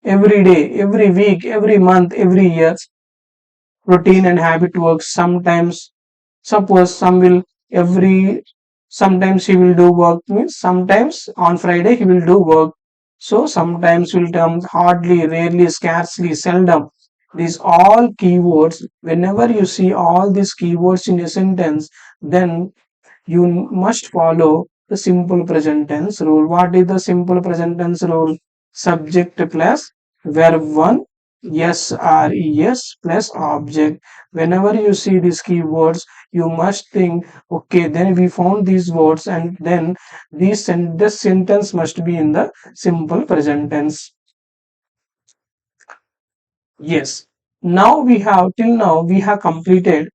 S2: every day, every week, every month, every year. Routine and habit works. Sometimes, suppose some will every, sometimes he will do work means sometimes on Friday he will do work. So sometimes will term hardly, rarely, scarcely, seldom. These all keywords. Whenever you see all these keywords in a sentence, then you must follow the simple present tense rule. What is the simple present tense rule? Subject plus verb 1, yes or yes plus object. Whenever you see these keywords, you must think, okay, then we found these words and then this sentence must be in the simple present tense. Yes. Now we have, till now, we have completed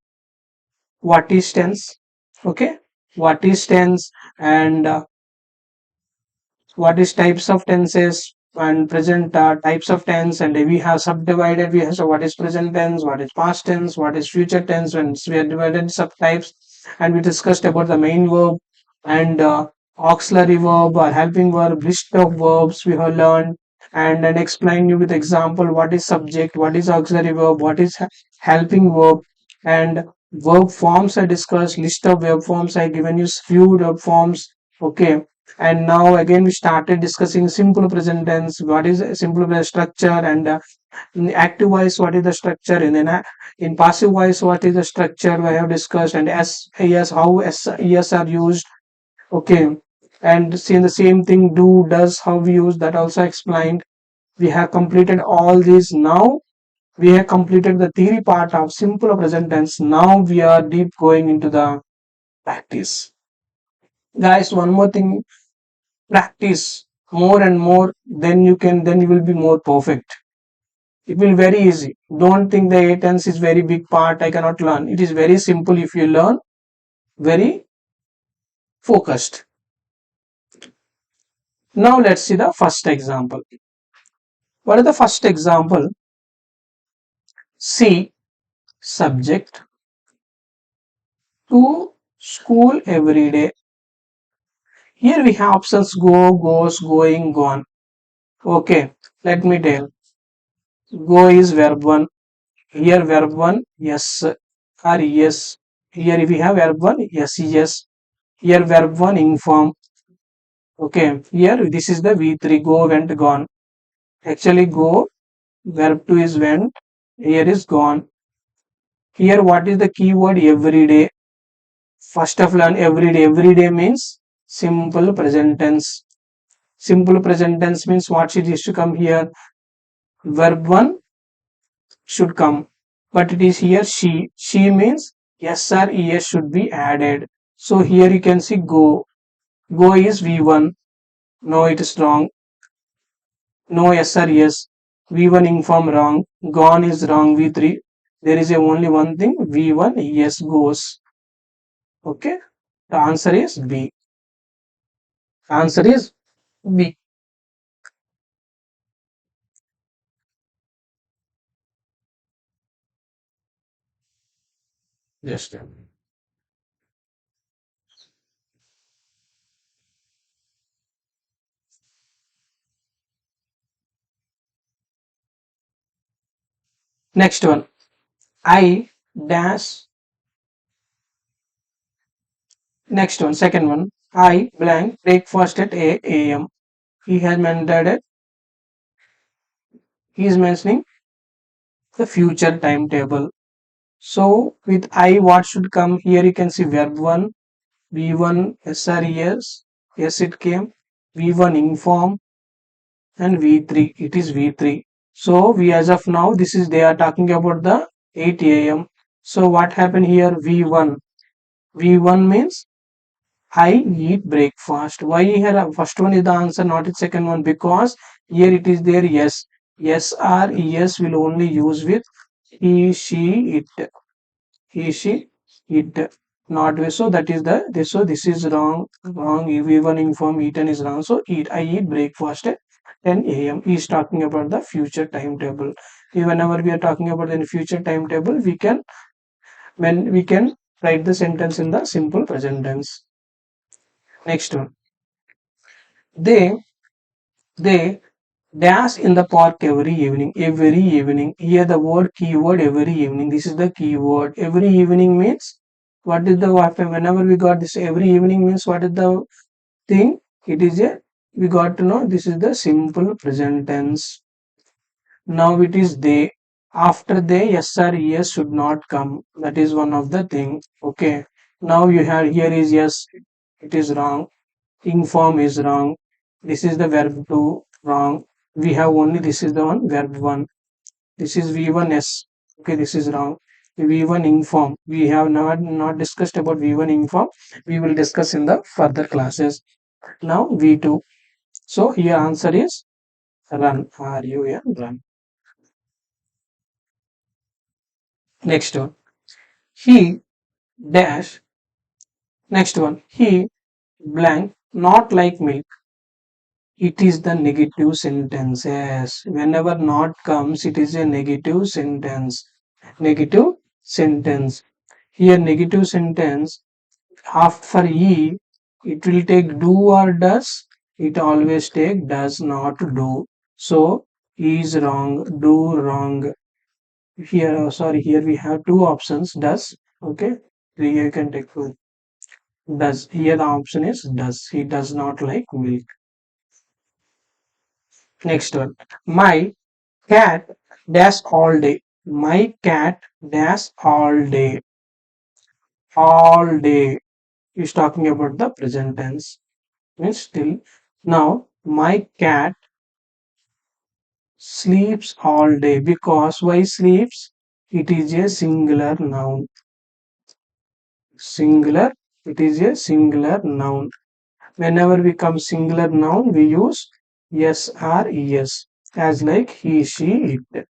S2: what is tense. Okay. What is tense and what is types of tenses and present types of tense, and we have subdivided, we have, so what is present tense, what is past tense, what is future tense, when we have divided subtypes, and we discussed about the main verb and auxiliary verb or helping verb, list of verbs we have learned, and then explain you with example what is subject, what is auxiliary verb, what is helping verb, and verb forms I discussed, list of verb forms I given you few verb forms. Okay, and now again we started discussing simple present tense, what is a simple present structure, and in active voice what is the structure, and then in passive voice what is the structure we have discussed, and yes, how yes are used. Okay, and seeing the same thing, do, does, how we use, that also explained. We have completed all these. Now we have completed the theory part of simple present tense. Now we are deep going into the practice. Guys, one more thing, practice more and more, then you can, then you will be more perfect. It will very easy. Don't think the 8 tense is very big part I cannot learn. It is very simple if you learn very focused. Now let's see the first example. What is the first example? See, subject, to school every day. Here we have options go, goes, going, gone. Okay, let me tell. Go is verb 1. Here verb 1, yes or yes. Here we have verb 1, yes, yes. Here verb 1, inform. Okay, here this is the V3, go, went, gone. Actually go, verb 2 is went. Here is gone. Here what is the keyword? Every day. First of learn every day. Every day means simple present tense. Simple present tense means what should is to come here? Verb 1 should come, but it is here she. She means yes or es should be added. So here you can see go. Go is V1. No, it is wrong. No, yes or yes. V1 inform wrong. Gone is wrong. V3. There is a only one thing. V1 yes goes. Okay. The answer is B. Answer is B. Just next one. I dash. Next one. Second one. I blank breakfast at 8 a.m. He has mentioned it. He is mentioning the future timetable. So with I, what should come here? You can see verb 1, V1, SRES, yes, it came, V1 inform, and V3, it is V3. So we, as of now, this is, they are talking about the 8 a.m. So what happened here? V1. V1 means I eat breakfast. Why here? First one is the answer, not the second one, because here it is there, yes. Yes or yes will only use with he, she, it. He, she, it, not way. So that is the this. So this is wrong. Wrong. Even inform eaten is wrong. So eat. I eat breakfast at 10 a.m. He is talking about the future timetable. Whenever we are talking about the future timetable, we can write the sentence in the simple present tense. Next one, they they dash in the park every evening. Every evening. Here the word keyword every evening. This is the keyword. Every evening means what is the whenever we got this every evening means what is the thing? It is a we got to know this is the simple present tense. Now it is they. After they, yes or yes should not come. That is one of the thing. Okay. Now you have here is yes. It is wrong. Inform is wrong. This is the verb to wrong. We have only this is the one verb one. This is V1S. Okay, this is wrong. V1 inform. We have not discussed about V1 inform. We will discuss in the further classes. Now V2. So here answer is run. RUN run. Next one. He dash. Next one. He blank not like milk. It is the negative sentence. Yes. Whenever not comes, it is a negative sentence. Negative sentence. Here negative sentence after E it will take do or does. It always take does not do. So is wrong, do wrong. Here sorry, here we have two options does. Okay, here you can take does. Here the option is does. He does not like milk. Next one. My cat dash all day. My cat dash all day. All day is talking about the present tense. Means still. Now my cat sleeps all day because why sleeps? It is a singular noun. Singular. It is a singular noun. Whenever we come singular noun, we use yes or yes as like he, she, it.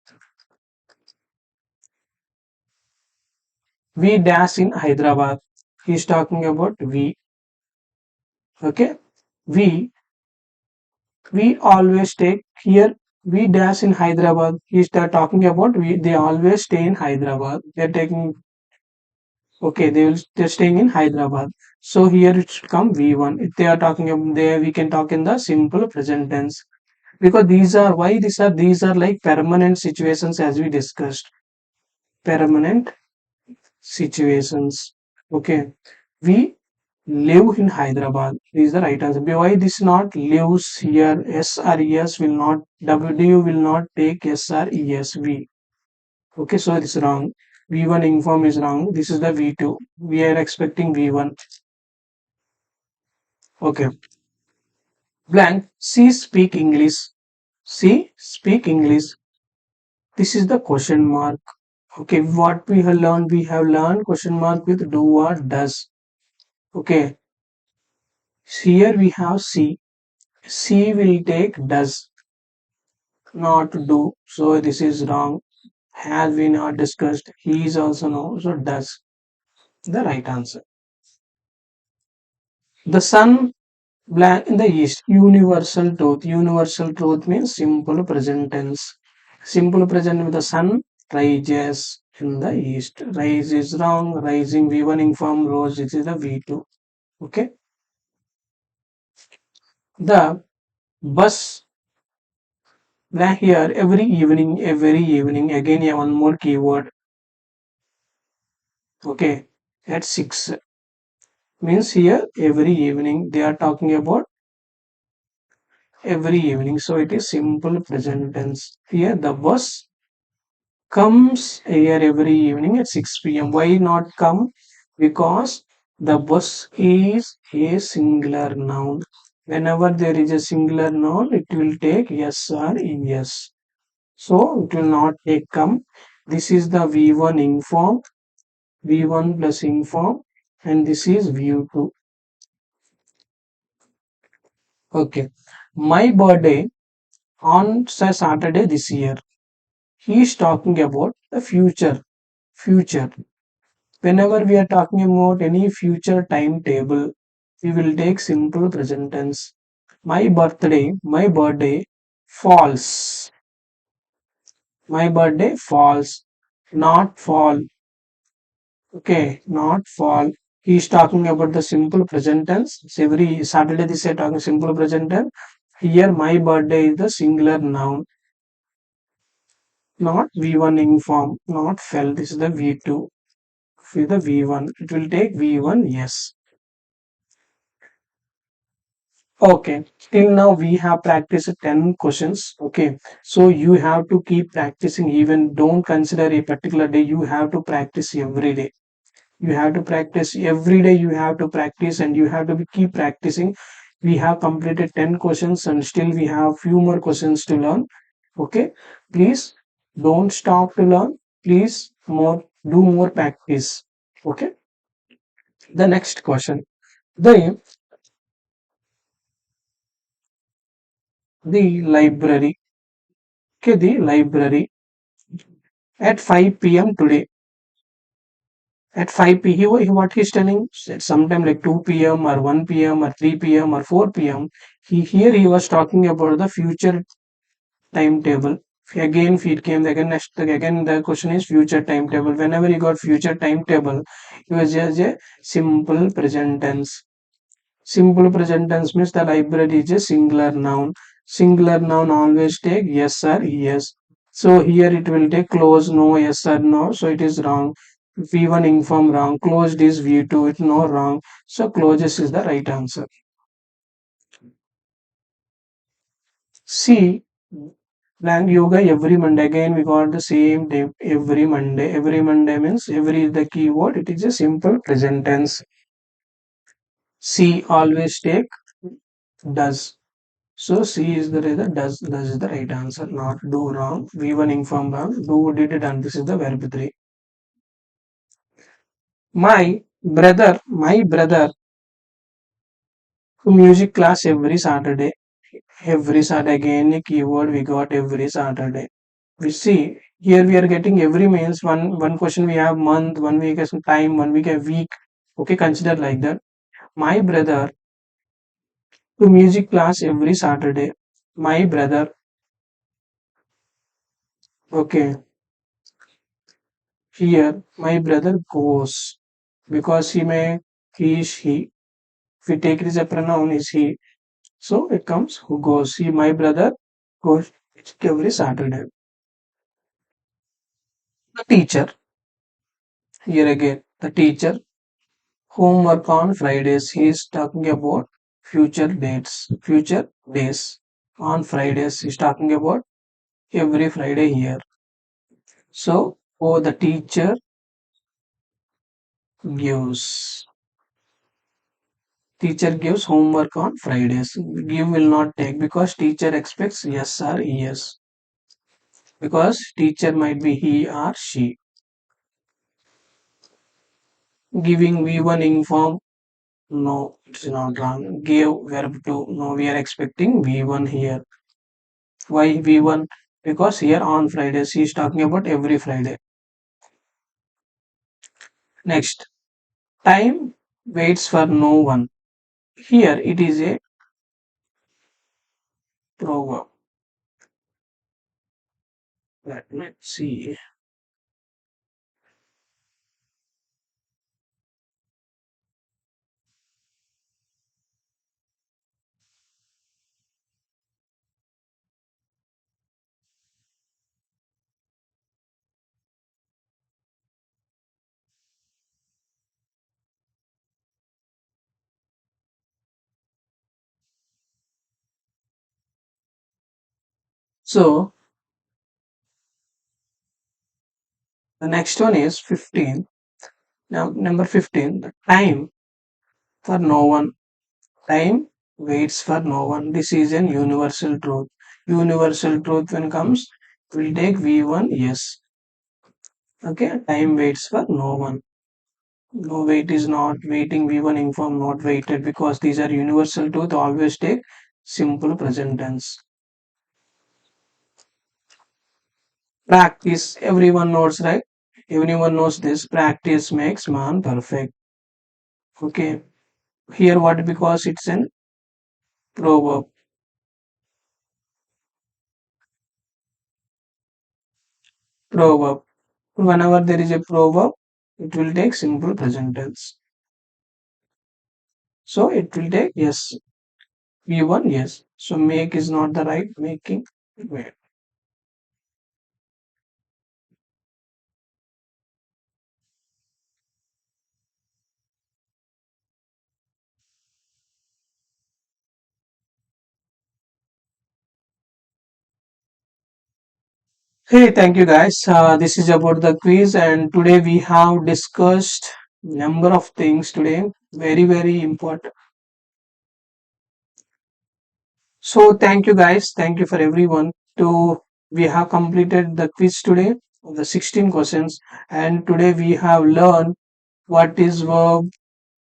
S2: We dash in Hyderabad. He is talking about we. Okay. We we always take here we dash in Hyderabad. He is talking about we. They always stay in Hyderabad. They are taking okay. They're staying in Hyderabad. So here it should come V1. If they are talking about there, we can talk in the simple present tense because these are like permanent situations as we discussed. Permanent situations. Okay. We live in Hyderabad. This is the right answer. Why this not lives here? S or yes will not. W will not take S or yes. V. Okay, so it's wrong. V1 inform is wrong. This is the V2. We are expecting V1. Okay. Blank. C speak English. C speak English. This is the question mark. Okay, what we have learned question mark with do or does. Okay, here we have C. C will take does not do. So this is wrong. Has we not discussed. He is also no. So does the right answer. The sun blank in the east. Universal truth. Universal truth means simple present tense. Simple present with the sun rises in the east. Rise is wrong. Rising V1 inform rose. This is the V2. Okay. The bus here every evening again one more keyword. Okay, at 6 means here every evening they are talking about every evening. So it is simple present tense. Here the bus comes here every evening at 6 p.m. Why not come? Because the bus is a singular noun. Whenever there is a singular noun, it will take yes or yes. So it will not take come. This is the V1 inform, V1 plus inform, and this is V2. Okay. My birthday on Saturday this year. He is talking about the future. Future. Whenever we are talking about any future timetable, we will take simple present tense. My birthday falls My birthday falls, not fall. Okay, not fall. He's talking about the simple present tense. So every Saturday this is talking simple present tense. Here my birthday is the singular noun, not V1 inform, not fell. This is the V2. With the V1, it will take V1, yes. Okay, till now we have practiced 10 questions. Okay, so you have to keep practicing, even don't consider a particular day, you have to practice every day. You have to practice every day, you have to practice and you have to keep practicing. We have completed 10 questions and still we have few more questions to learn. Okay, please don't stop to learn. Please do more practice. Okay, the next question. The the library. Okay, the library at 5 p.m. today. At 5 p. What he's telling, sometime like 2 p.m. or 1 p.m. or 3 p.m. or 4 p.m. He was talking about the future timetable. Again, feed came again. Next again, the question is future timetable. Whenever you got future timetable, it was just a simple present tense. Simple present tense means the library is a singular noun. Singular noun always take yes or yes. So here it will take close no, yes or no. So it is wrong. V1 inform wrong. Closed is V2. It no wrong. So closes is the right answer. C. Blank yoga every Monday. Again we got the same day every Monday. Every Monday means every is the keyword. It is a simple present tense. C always take does. So C is the rather does is the right answer, not do wrong. V1 inform wrong. Do did done. This is the verb 3. My brother to music class every Saturday. Every Saturday again a keyword we got every Saturday. We see here we are getting every means one question we have month, 1 week as time, 1 week a week. Okay, consider like that. My brother to music class every Saturday. My brother. Okay, here my brother goes because he is he. If we take it as a pronoun is he. So it comes who goes. He my brother goes every Saturday. The teacher. Here again, the teacher homework on Fridays. He is talking about future dates, future days. On Fridays, he's talking about every Friday here. So, oh, the teacher gives. Teacher gives homework on Fridays. Give will not take because teacher expects yes or yes. Because teacher might be he or she. Giving V1 inform. No, it's not wrong. Give verb to. No, we are expecting V1 here. Why V1? Because here on Fridays he is talking about every Friday. Next, time waits for no one. Here it is a proverb. Let's see. So the next one is 15. Now number 15. The time for no one. Time waits for no one. This is an universal truth. Universal truth when comes, will take V1 yes. Okay, time waits for no one. No wait is not waiting. V1 inform not waited because these are universal truth. Always take simple present tense. Practice. Everyone knows, right? Everyone knows this. Practice makes man perfect. Okay. Here what because it's an proverb. proverb. Whenever there is a proverb, it will take simple present tense. So it will take yes. V1 yes. So make is not the right making. Wait. Hey, thank you guys. This is about the quiz, and today we have discussed number of things today. Very important. So thank you guys. Thank you for everyone. To we have completed the quiz today of the 16 questions, and today we have learned what is verb,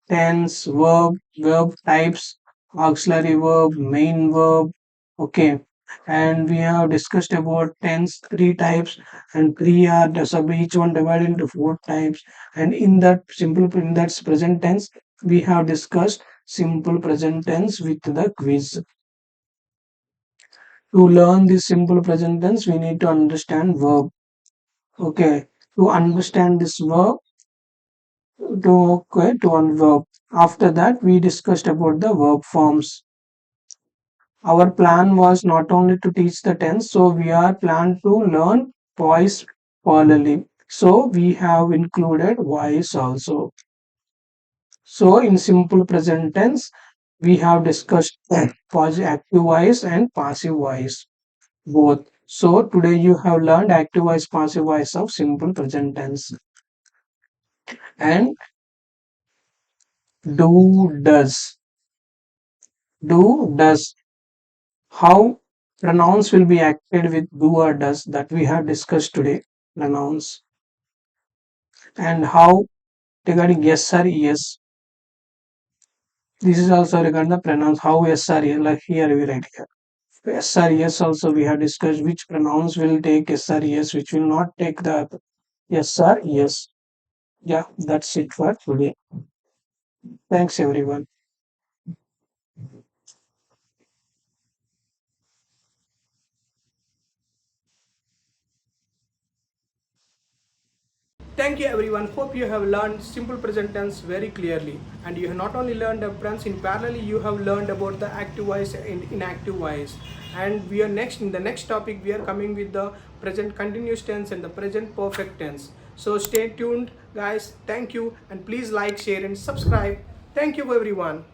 S2: tense, verb types, auxiliary verb, main verb. Okay, and we have discussed about tense three types, and three are so each one divided into four types. And in that present tense, we have discussed simple present tense with the quiz. To learn this simple present tense, we need to understand verb. Okay, to understand this verb, to one verb. After that, we discussed about the verb forms. Our plan was not only to teach the tense, so we are planned to learn voice parallelly. So we have included voice also. So in simple present tense, we have discussed active voice and passive voice both. So today you have learned active voice, passive voice of simple present tense. And do, does. How pronouns will be acted with do or does, that we have discussed today. Pronouns. And how regarding yes or yes. This is also regarding the pronouns. How yes or yes, like here we write here. Yes or yes also we have discussed which pronouns will take yes or yes, which will not take the yes or yes. Yeah, that's it for today. Thanks everyone.
S1: Thank you everyone. Hope you have learned simple present tense very clearly. And you have not only learned aspirants, in parallel you have learned about the active voice and inactive voice. And we are next in the next topic we are coming with the present continuous tense and the present perfect tense. So stay tuned guys. Thank you and please like, share and subscribe. Thank you everyone.